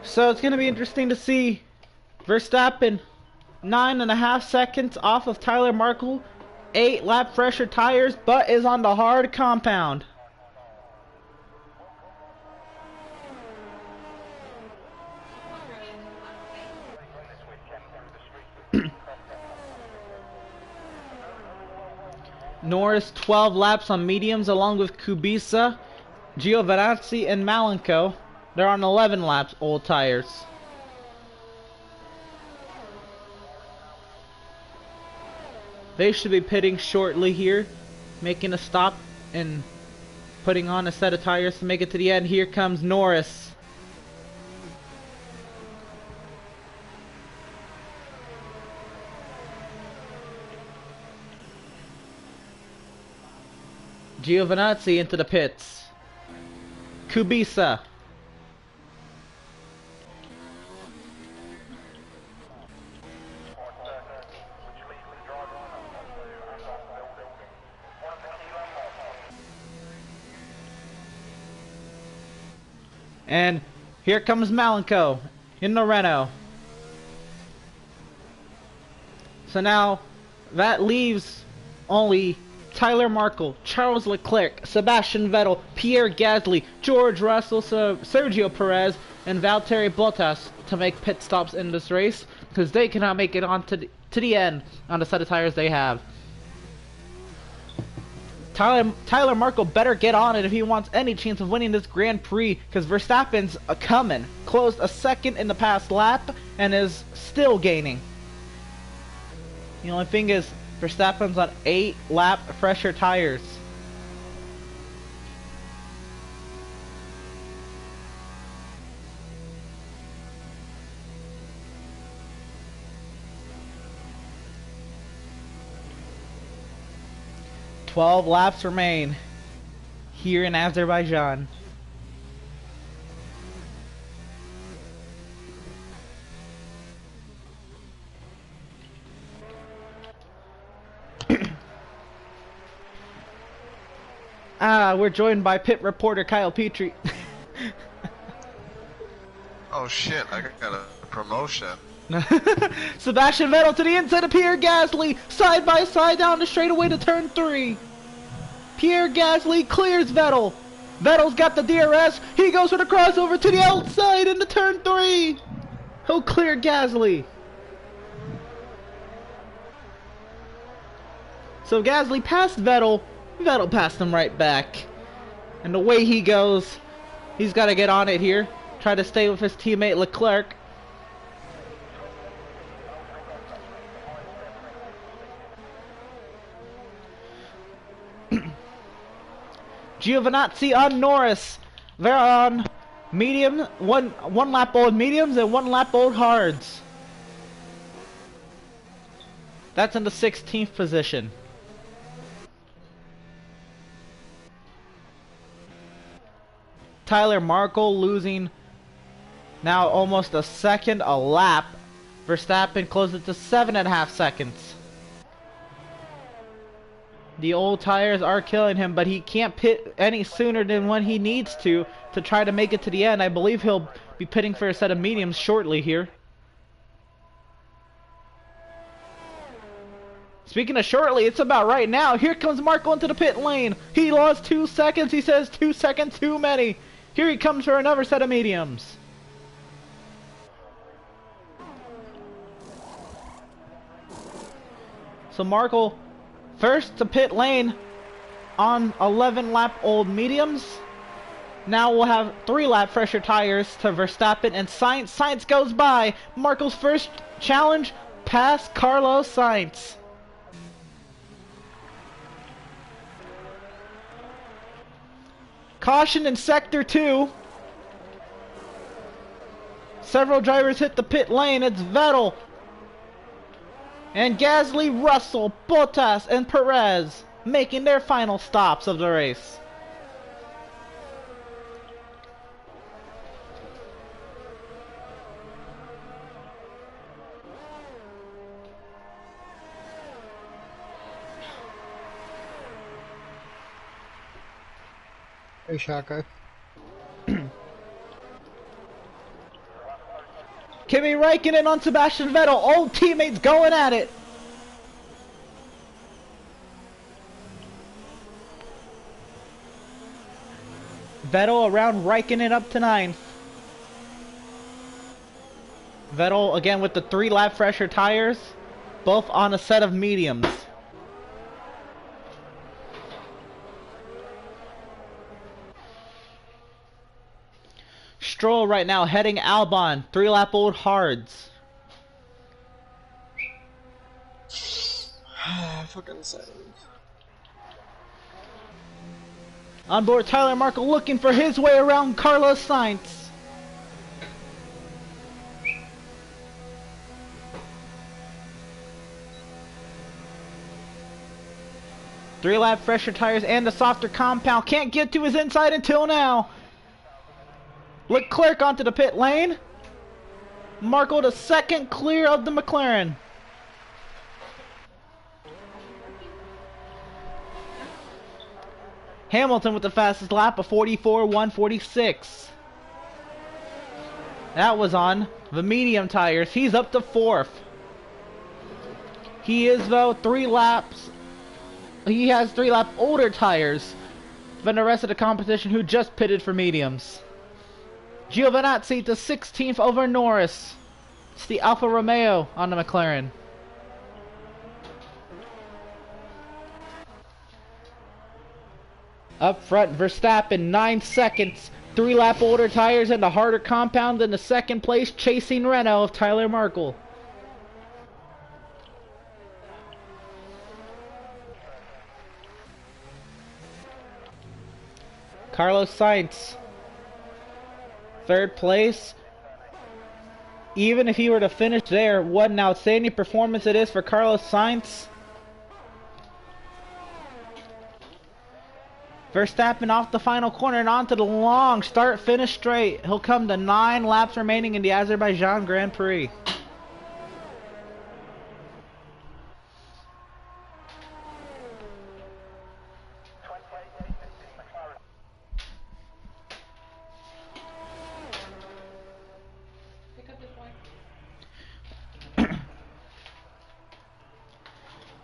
So it's going to be interesting to see Verstappen 9.5 seconds off of Tyler Markle, 8 lap fresher tires, but is on the hard compound. Norris 12 laps on mediums along with Kubica, Giovinazzi, and Malenko. They're on 11 laps, old tires. They should be pitting shortly here, making a stop and putting on a set of tires to make it to the end. Here comes Norris. Giovinazzi into the pits. Kubica. And here comes Malenko in the Renault. So now that leaves only Tyler Markle, Charles Leclerc, Sebastian Vettel, Pierre Gasly, George Russell, Sergio Perez, and Valtteri Bottas to make pit stops in this race, because they cannot make it on to the end on the set of tires they have. Tyler Markle better get on it if he wants any chance of winning this Grand Prix, because Verstappen's coming. Closed a second in the past lap and is still gaining. The only thing is, Verstappen's on 8 lap fresher tires. "12 laps remain here in Azerbaijan." We're joined by pit reporter Kyle Petrie. Oh shit, I got a promotion. Sebastian Vettel to the inside of Pierre Gasly, side by side down the straightaway to turn 3. Pierre Gasly clears Vettel. Vettel's got the DRS. He goes for the crossover to the outside into turn 3. He'll clear Gasly. So Gasly passed Vettel. Vettel passed him right back. And the way he goes, he's got to get on it here. Try to stay with his teammate Leclerc. Giovinazzi on Norris. They're on medium, one lap old mediums and 1 lap old hards. That's in the 16th position. Tyler Markle losing now almost a second a lap. Verstappen closes it to 7.5 seconds. The old tires are killing him, but he can't pit any sooner than when he needs to try to make it to the end. I believe he'll be pitting for a set of mediums shortly here. Speaking of shortly, it's about right now. Here comes Markle into the pit lane. He lost 2 seconds. He says 2 seconds too many. Here he comes for another set of mediums. So Markle first to pit lane on 11 lap old mediums. Now we'll have 3 lap fresher tires to Verstappen and Sainz. Sainz goes by. Markle's first challenge past Carlos Sainz. Caution in sector 2. Several drivers hit the pit lane. It's Vettel and Gasly, Russell, Bottas, and Perez making their final stops of the race. Hey, Shaka. Kimi Räikkönen on Sebastian Vettel. Old teammates going at it. Vettel around Räikkönen up to 9th. Vettel again with the 3 lap fresher tires, both on a set of mediums. Stroll right now heading Albon, 3 lap old hards. Fucking sad. On board Tyler Markle looking for his way around Carlos Sainz. Three lap fresher tires and the softer compound. Can't get to his inside until now. Leclerc onto the pit lane. Markle the second clear of the McLaren. Hamilton with the fastest lap of 44.146. That was on the medium tires. He's up to 4th. He is, though, 3 laps. He has 3 lap older tires than the rest of the competition who just pitted for mediums. Giovinazzi to 16th over Norris. It's the Alfa Romeo on the McLaren. Up front, Verstappen, 9 seconds. 3 lap older tires and the harder compound in the second place, chasing Renault of Tyler Markle. Carlos Sainz, 3rd place. Even if he were to finish there, what an outstanding performance it is for Carlos Sainz. Verstappen off the final corner and onto the long start-finish straight. He'll come to 9 laps remaining in the Azerbaijan Grand Prix.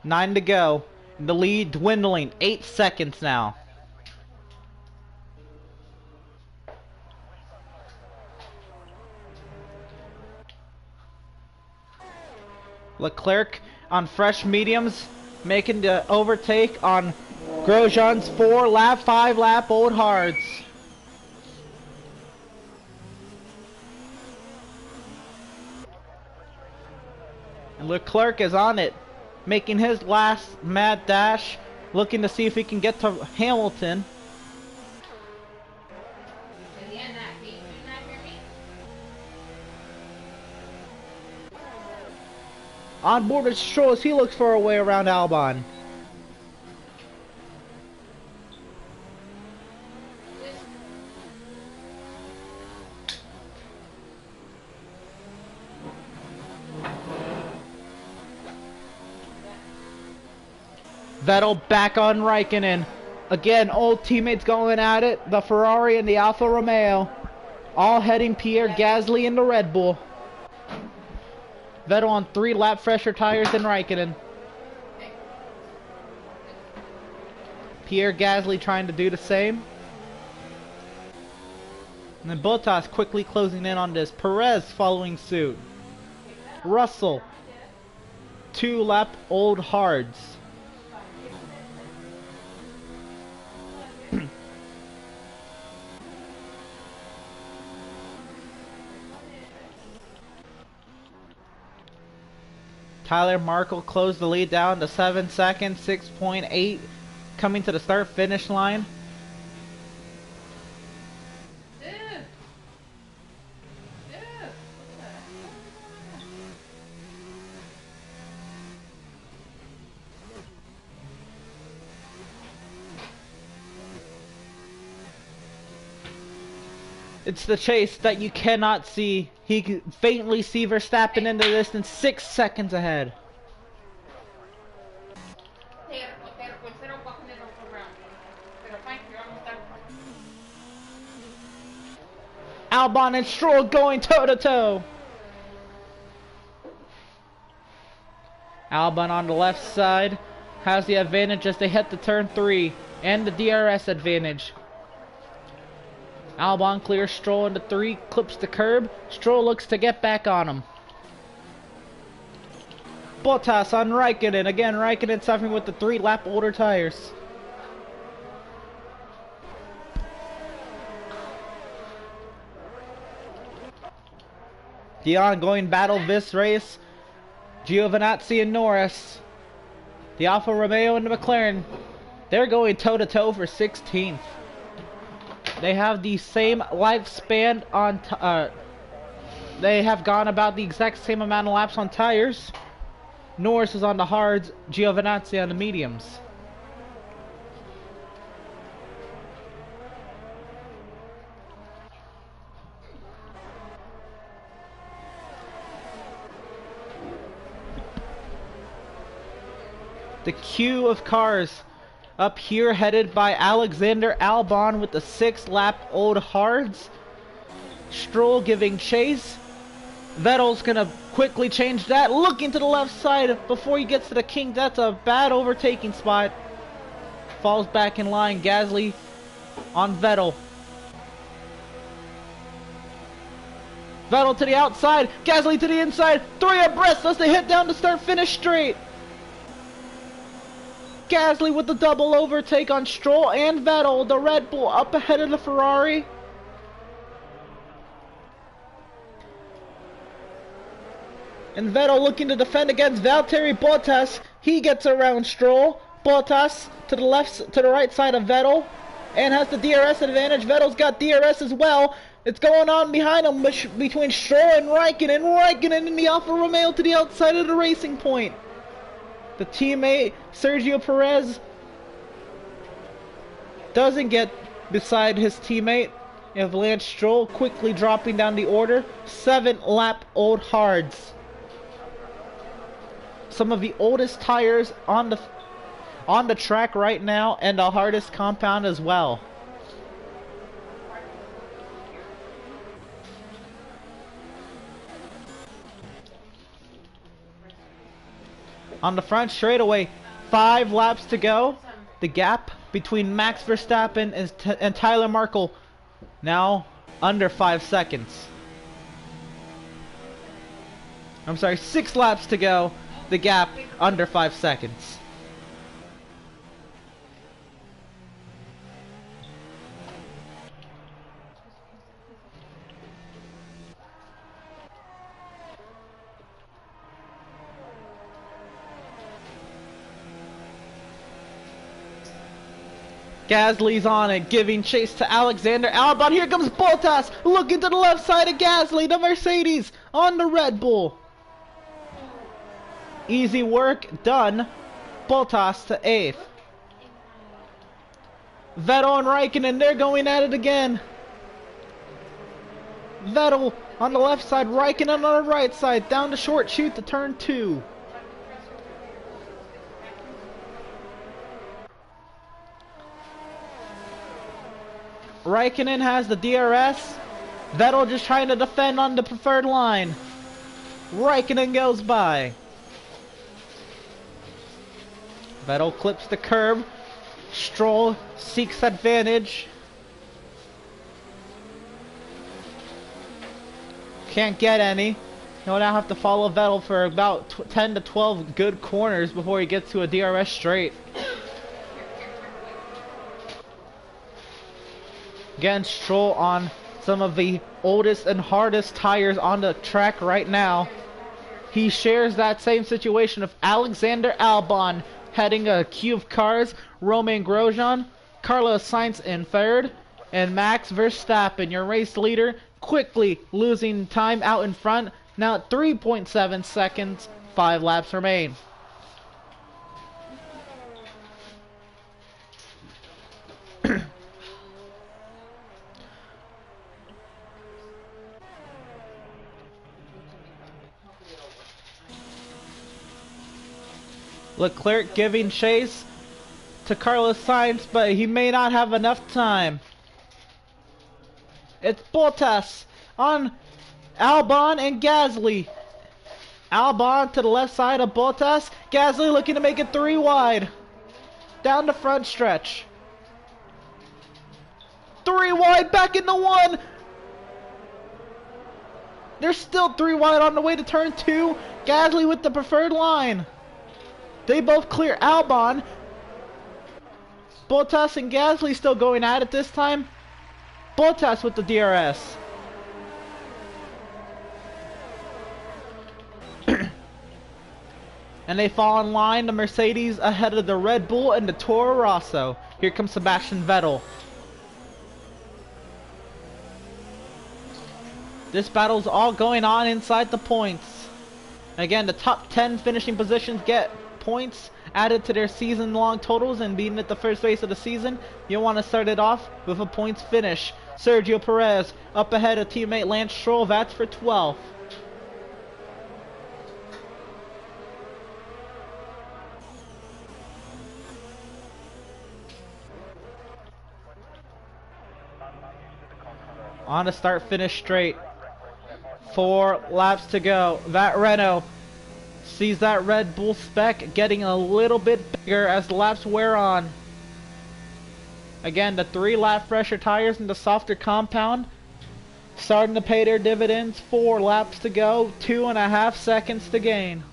Nine to go. The lead dwindling. 8 seconds now. Leclerc on fresh mediums, making the overtake on Grosjean's 5 lap old hards. And Leclerc is on it, making his last mad dash, looking to see if he can get to Hamilton. On board with Stroll as he looks for a way around Albon. Vettel back on Raikkonen. Again, old teammates going at it. The Ferrari and the Alfa Romeo. All heading Pierre Gasly into Red Bull. Vettel on 3 lap fresher tires than Raikkonen. Pierre Gasly trying to do the same. And then Bottas quickly closing in on this. Perez following suit. Russell. 2 lap old hards. Tyler Markle closed the lead down to 7 seconds, 6.8, coming to the start-finish line. It's the chase that you cannot see. He can faintly see Verstappen in the distance, 6 seconds ahead. Albon and Stroll going toe-to-toe. Albon on the left side has the advantage as they hit the turn 3 and the DRS advantage. Albon clears Stroll into 3, clips the curb. Stroll looks to get back on him. Bottas on Raikkonen. Again, Raikkonen suffering with the 3 lap older tires. The ongoing battle this race. Giovinazzi and Norris. The Alfa Romeo and the McLaren. They're going toe-to-toe for 16th. They have the same lifespan on, they have gone about the exact same amount of laps on tires. Norris is on the hards, Giovinazzi on the mediums. The queue of cars up here headed by Alexander Albon with the 6 lap old hards. Stroll giving chase. Vettel's gonna quickly change that, looking to the left side before he gets to the king. That's a bad overtaking spot. Falls back in line. Gasly on Vettel. Vettel to the outside, Gasly to the inside, 3 abreast as they hit down to start finish straight. Gasly with the double overtake on Stroll and Vettel, the Red Bull up ahead of the Ferrari. And Vettel looking to defend against Valtteri Bottas. He gets around Stroll. Bottas to the left, to the right side of Vettel, and has the DRS advantage. Vettel's got DRS as well. It's going on behind him between Stroll and Raikkonen. Raikkonen in the Alfa Romeo to the outside of the racing point. The teammate, Sergio Perez, doesn't get beside his teammate. You have Lance Stroll quickly dropping down the order. 7-lap old hards. Some of the oldest tires on the track right now, and the hardest compound as well. On the front straightaway, 5 laps to go. The gap between Max Verstappen and Tyler Markle now under 5 seconds. I'm sorry, 6 laps to go. The gap under 5 seconds. Gasly's on it, giving chase to Alexander Albon. Here comes Bottas, looking to the left side of Gasly, the Mercedes on the Red Bull. Easy work done. Bottas to 8th. Vettel and Raikkonen, they're going at it again. Vettel on the left side, Raikkonen on the right side, down the short chute to turn 2. Raikkonen has the DRS. Vettel just trying to defend on the preferred line. Raikkonen goes by. Vettel clips the curb. Stroll seeks advantage. Can't get any. He'll now have to follow Vettel for about 10 to 12 good corners before he gets to a DRS straight. Again, Stroll on some of the oldest and hardest tires on the track right now. He shares that same situation of Alexander Albon heading a queue of cars, Romain Grosjean, Carlos Sainz in 3rd, and Max Verstappen, your race leader, quickly losing time out in front. Now at 3.7 seconds, 5 laps remain. Leclerc giving chase to Carlos Sainz, but he may not have enough time. It's Bottas on Albon and Gasly. Albon to the left side of Bottas. Gasly looking to make it 3 wide. Down the front stretch. 3 wide, back into 1. There's still 3 wide on the way to turn 2. Gasly with the preferred line. They both clear Albon. Bottas and Gasly still going at it this time. Bottas with the DRS. And they fall in line, the Mercedes ahead of the Red Bull and the Toro Rosso. Here comes Sebastian Vettel. This battle's all going on inside the points. Again, the top 10 finishing positions get points added to their season-long totals, and being at the first race of the season, you want to start it off with a points finish. Sergio Perez up ahead of teammate Lance Stroll, that's for 12th. On to start finish straight. 4 laps to go. That Renault sees that Red Bull spec getting a little bit bigger as the laps wear on. Again, the 3 lap fresher tires and the softer compound starting to pay their dividends. 4 laps to go, 2.5 seconds to gain.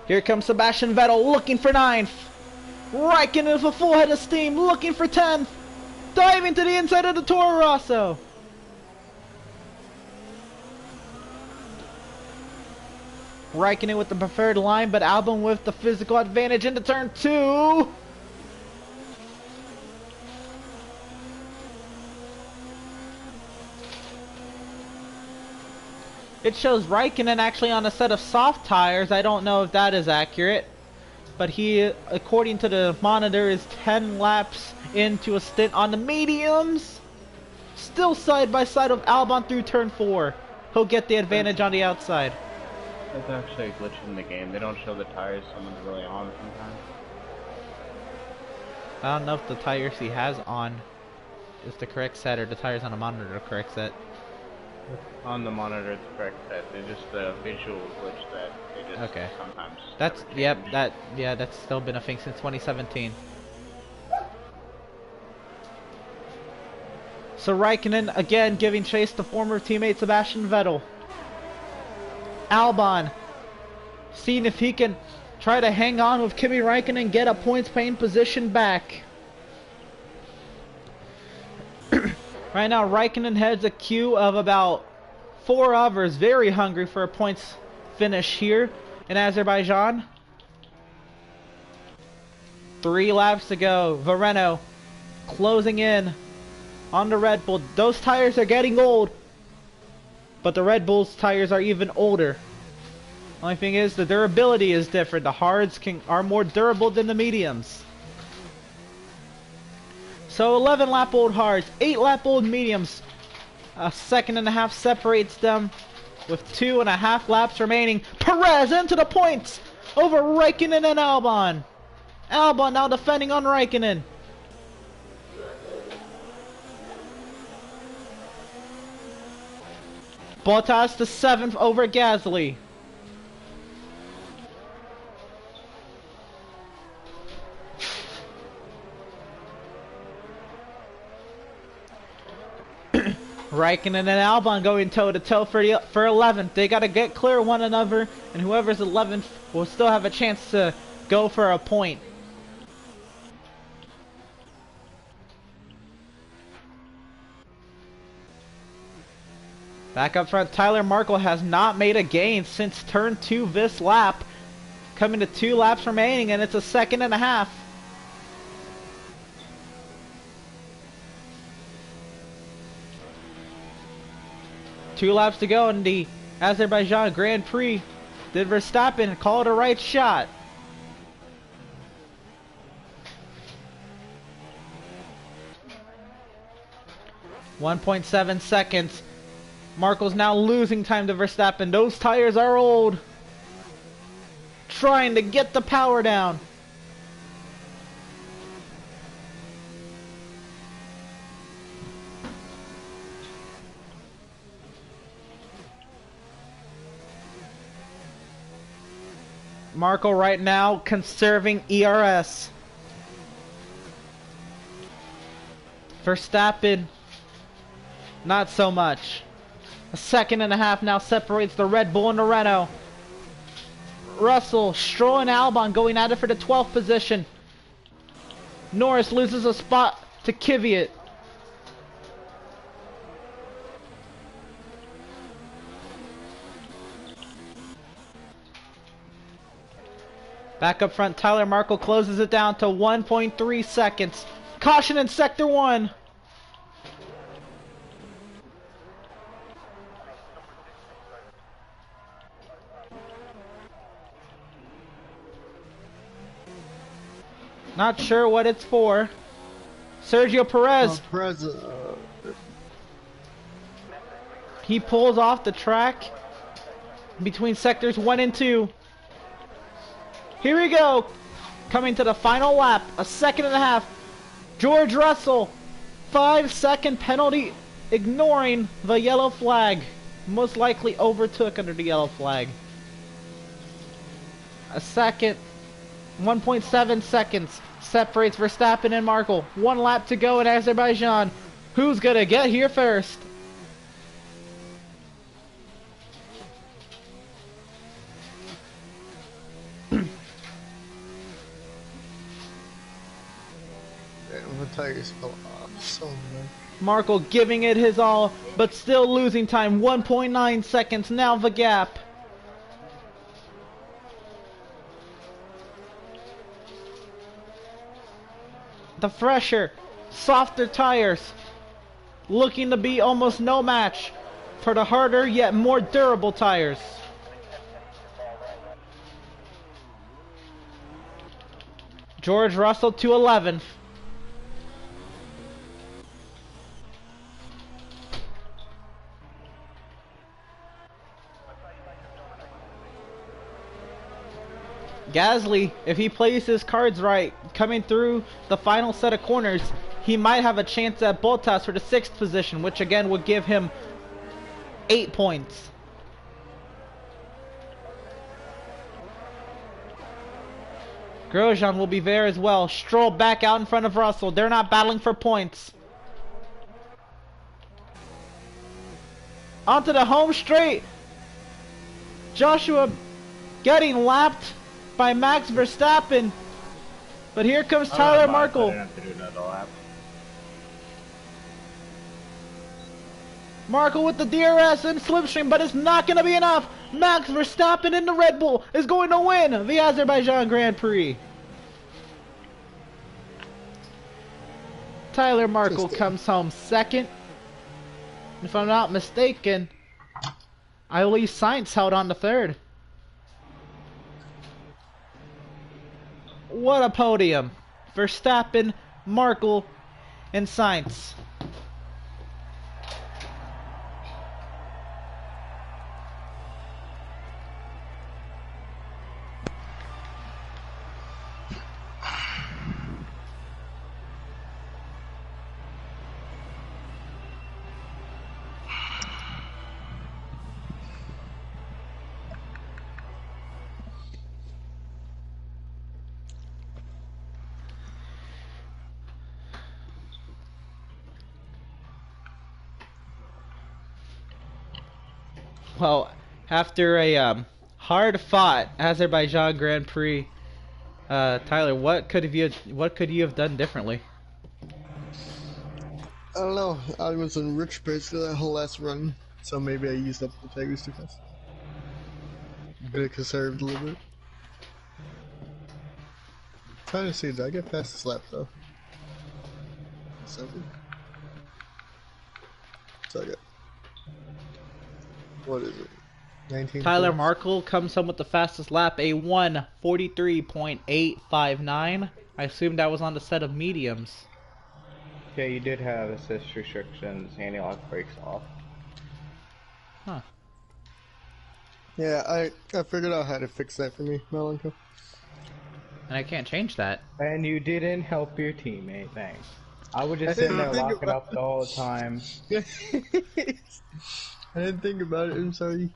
Here comes Sebastian Vettel looking for 9th. Raikkonen with a full head of steam looking for 10th. Diving to the inside of the Toro Rosso. Raikkonen with the preferred line, but Albon with the physical advantage into turn 2. It shows Raikkonen actually on a set of soft tires. I don't know if that is accurate, but he, according to the monitor, is 10 laps into a stint on the mediums. Still side by side with Albon through turn 4. He'll get the advantage on the outside. That's actually a glitch in the game. They don't show the tires someone's really on sometimes. I don't know if the tires he has on is the correct set or the tires on the monitor the correct set. On the monitor, it's correct set. It's just the visual glitch that they just sometimes. That's that's still been a thing since 2017. So Raikkonen again giving chase to former teammate Sebastian Vettel. Albon seeing if he can try to hang on with Kimi Raikkonen and get a points paying position back. Right now, Raikkonen heads a queue of about 4 others, very hungry for a points finish here in Azerbaijan. 3 laps to go. Vareno closing in on the Red Bull. Those tires are getting old, but the Red Bull's tires are even older. Only thing is, the durability is different. The hards are more durable than the mediums. So 11 lap old hards, 8 lap old mediums. A second and a half separates them with 2.5 laps remaining. Perez into the points over Raikkonen and Albon. Albon now defending on Raikkonen. Bottas to 7th over Gasly. Raikkonen and Albon going toe-to-toe for 11th. They got to get clear one another, and whoever's 11th will still have a chance to go for a point. Back up front, Tyler Markle has not made a gain since turn 2 this lap. Coming to 2 laps remaining, and it's a second and a half. Two laps to go in the Azerbaijan Grand Prix. Did Verstappen call it a right shot? .7 seconds. Markle's now losing time to Verstappen. Those tires are old. Trying to get the power down. Markle right now conserving ERS. Verstappen, not so much. A second and a half now separates the Red Bull and the Renault. Russell, Stroll, and Albon going at it for the 12th position. Norris loses a spot to Kvyat. Back up front, Tyler Markle closes it down to 1.3 seconds. Caution in Sector 1. Not sure what it's for. Sergio Perez. Perez. He pulls off the track between sectors 1 and 2. Here we go. Coming to the final lap. A second and a half. George Russell. 5-second penalty. Ignoring the yellow flag. Most likely overtook under the yellow flag. A second. 1.7 seconds separates Verstappen and Markle. 1 lap to go in Azerbaijan. Who's gonna get here first? The tires fell off so much. Markle giving it his all, but still losing time. 1.9 seconds now the gap. The fresher, softer tires, looking to be almost no match for the harder yet more durable tires. George Russell to 11th. Gasly, if he plays his cards right, coming through the final set of corners, he might have a chance at Bottas for the 6th position, which again would give him 8 points. Grosjean will be there as well. Stroll back out in front of Russell. They're not battling for points. Onto the home straight. Joshua getting lapped by Max Verstappen. But here comes Tyler Markle. Markle with the DRS and slipstream, but it's not going to be enough. Max Verstappen in the Red Bull is going to win the Azerbaijan Grand Prix. Tyler Markle comes home second. If I'm not mistaken, I believe Sainz held on to third. What a podium. Verstappen, Markle, and Sainz. Well, after a hard-fought Azerbaijan Grand Prix, Tyler, what could you have done differently? I don't know. I was in rich space for that whole last run, so maybe I used up the tires too fast. Could have conserved a little bit. Trying to see, did I get past this lap though? 7. So I got. What is it? 19. Tyler Markle comes home with the fastest lap, a 1:43.859. I assume that was on the set of mediums. Yeah, you did have assist restrictions, anti-lock brakes off. Huh. Yeah, I figured out how to fix that for me, Melanco. And I can't change that. And you didn't help your teammate, thanks. I would just sit there locking up the whole time. I didn't think about it, I'm sorry.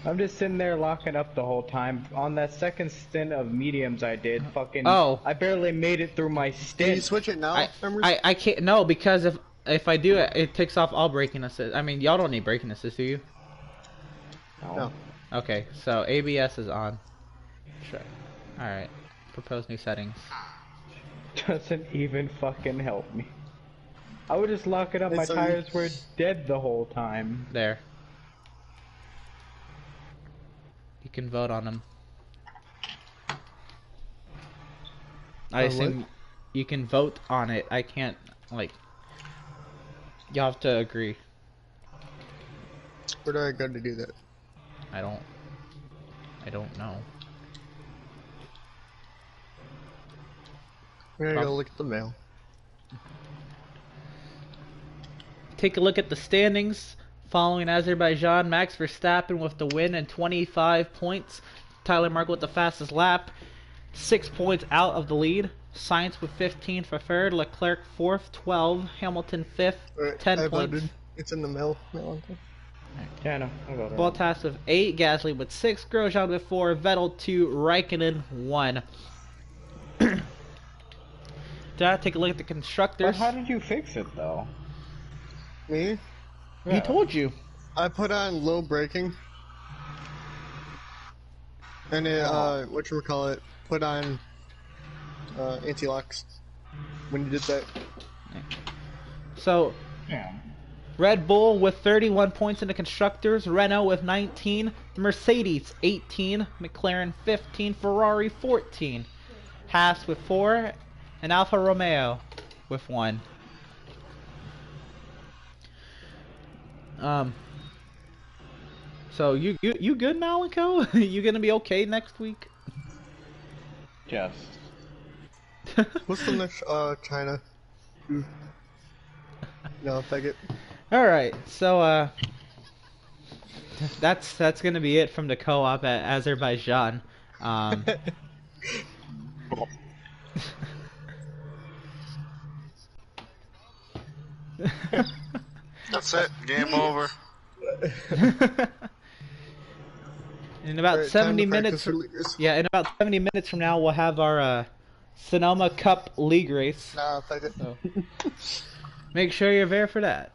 I'm just sitting there locking up the whole time. On that second stint of mediums I did, fucking... Oh. I barely made it through my stint. Can you switch it now, Emerson? I can't, no, because if I do it, it takes off all braking assist. I mean, y'all don't need braking assist, do you? No. Okay, so ABS is on. Sure. Alright. Propose new settings. Doesn't even fucking help me. I would just lock it up, my tires were dead the whole time. There. You can vote on them. I assume you can vote on it. I can't, like... You have to agree. Where do I go to do that? I don't know. We're gonna go look at the mail. take a look at the standings. Following Azerbaijan, Max Verstappen with the win and 25 points. Tyler Markle with the fastest lap, 6 points out of the lead. Sainz with 15 for third. Leclerc fourth, 12. Hamilton fifth, 10 I points. voted. It's in the mail. Yeah, I know. I got it. Bottas with 8, Gasly with 6, Grosjean with 4, Vettel 2, Raikkonen 1. Did I take a look at the But constructors? how did you fix it though? Me? He told you. I put on low braking. And it, whatchamacallit, put on anti-locks when you did that. So, Yeah. Red Bull with 31 points in the constructors, Renault with 19, Mercedes 18, McLaren 15, Ferrari 14, Haas with 4, and Alfa Romeo with 1. So you good, Malenko? You gonna be okay next week? Yes. What's the next, China? No, faggot. All right, so that's gonna be it from the co-op at Azerbaijan. That's it. Game over. In about Alright, 70 time to minutes. practice for leaguers. Yeah, in about 70 minutes from now, we'll have our Sonoma Cup League race. Nah, faggot. So make sure you're there for that.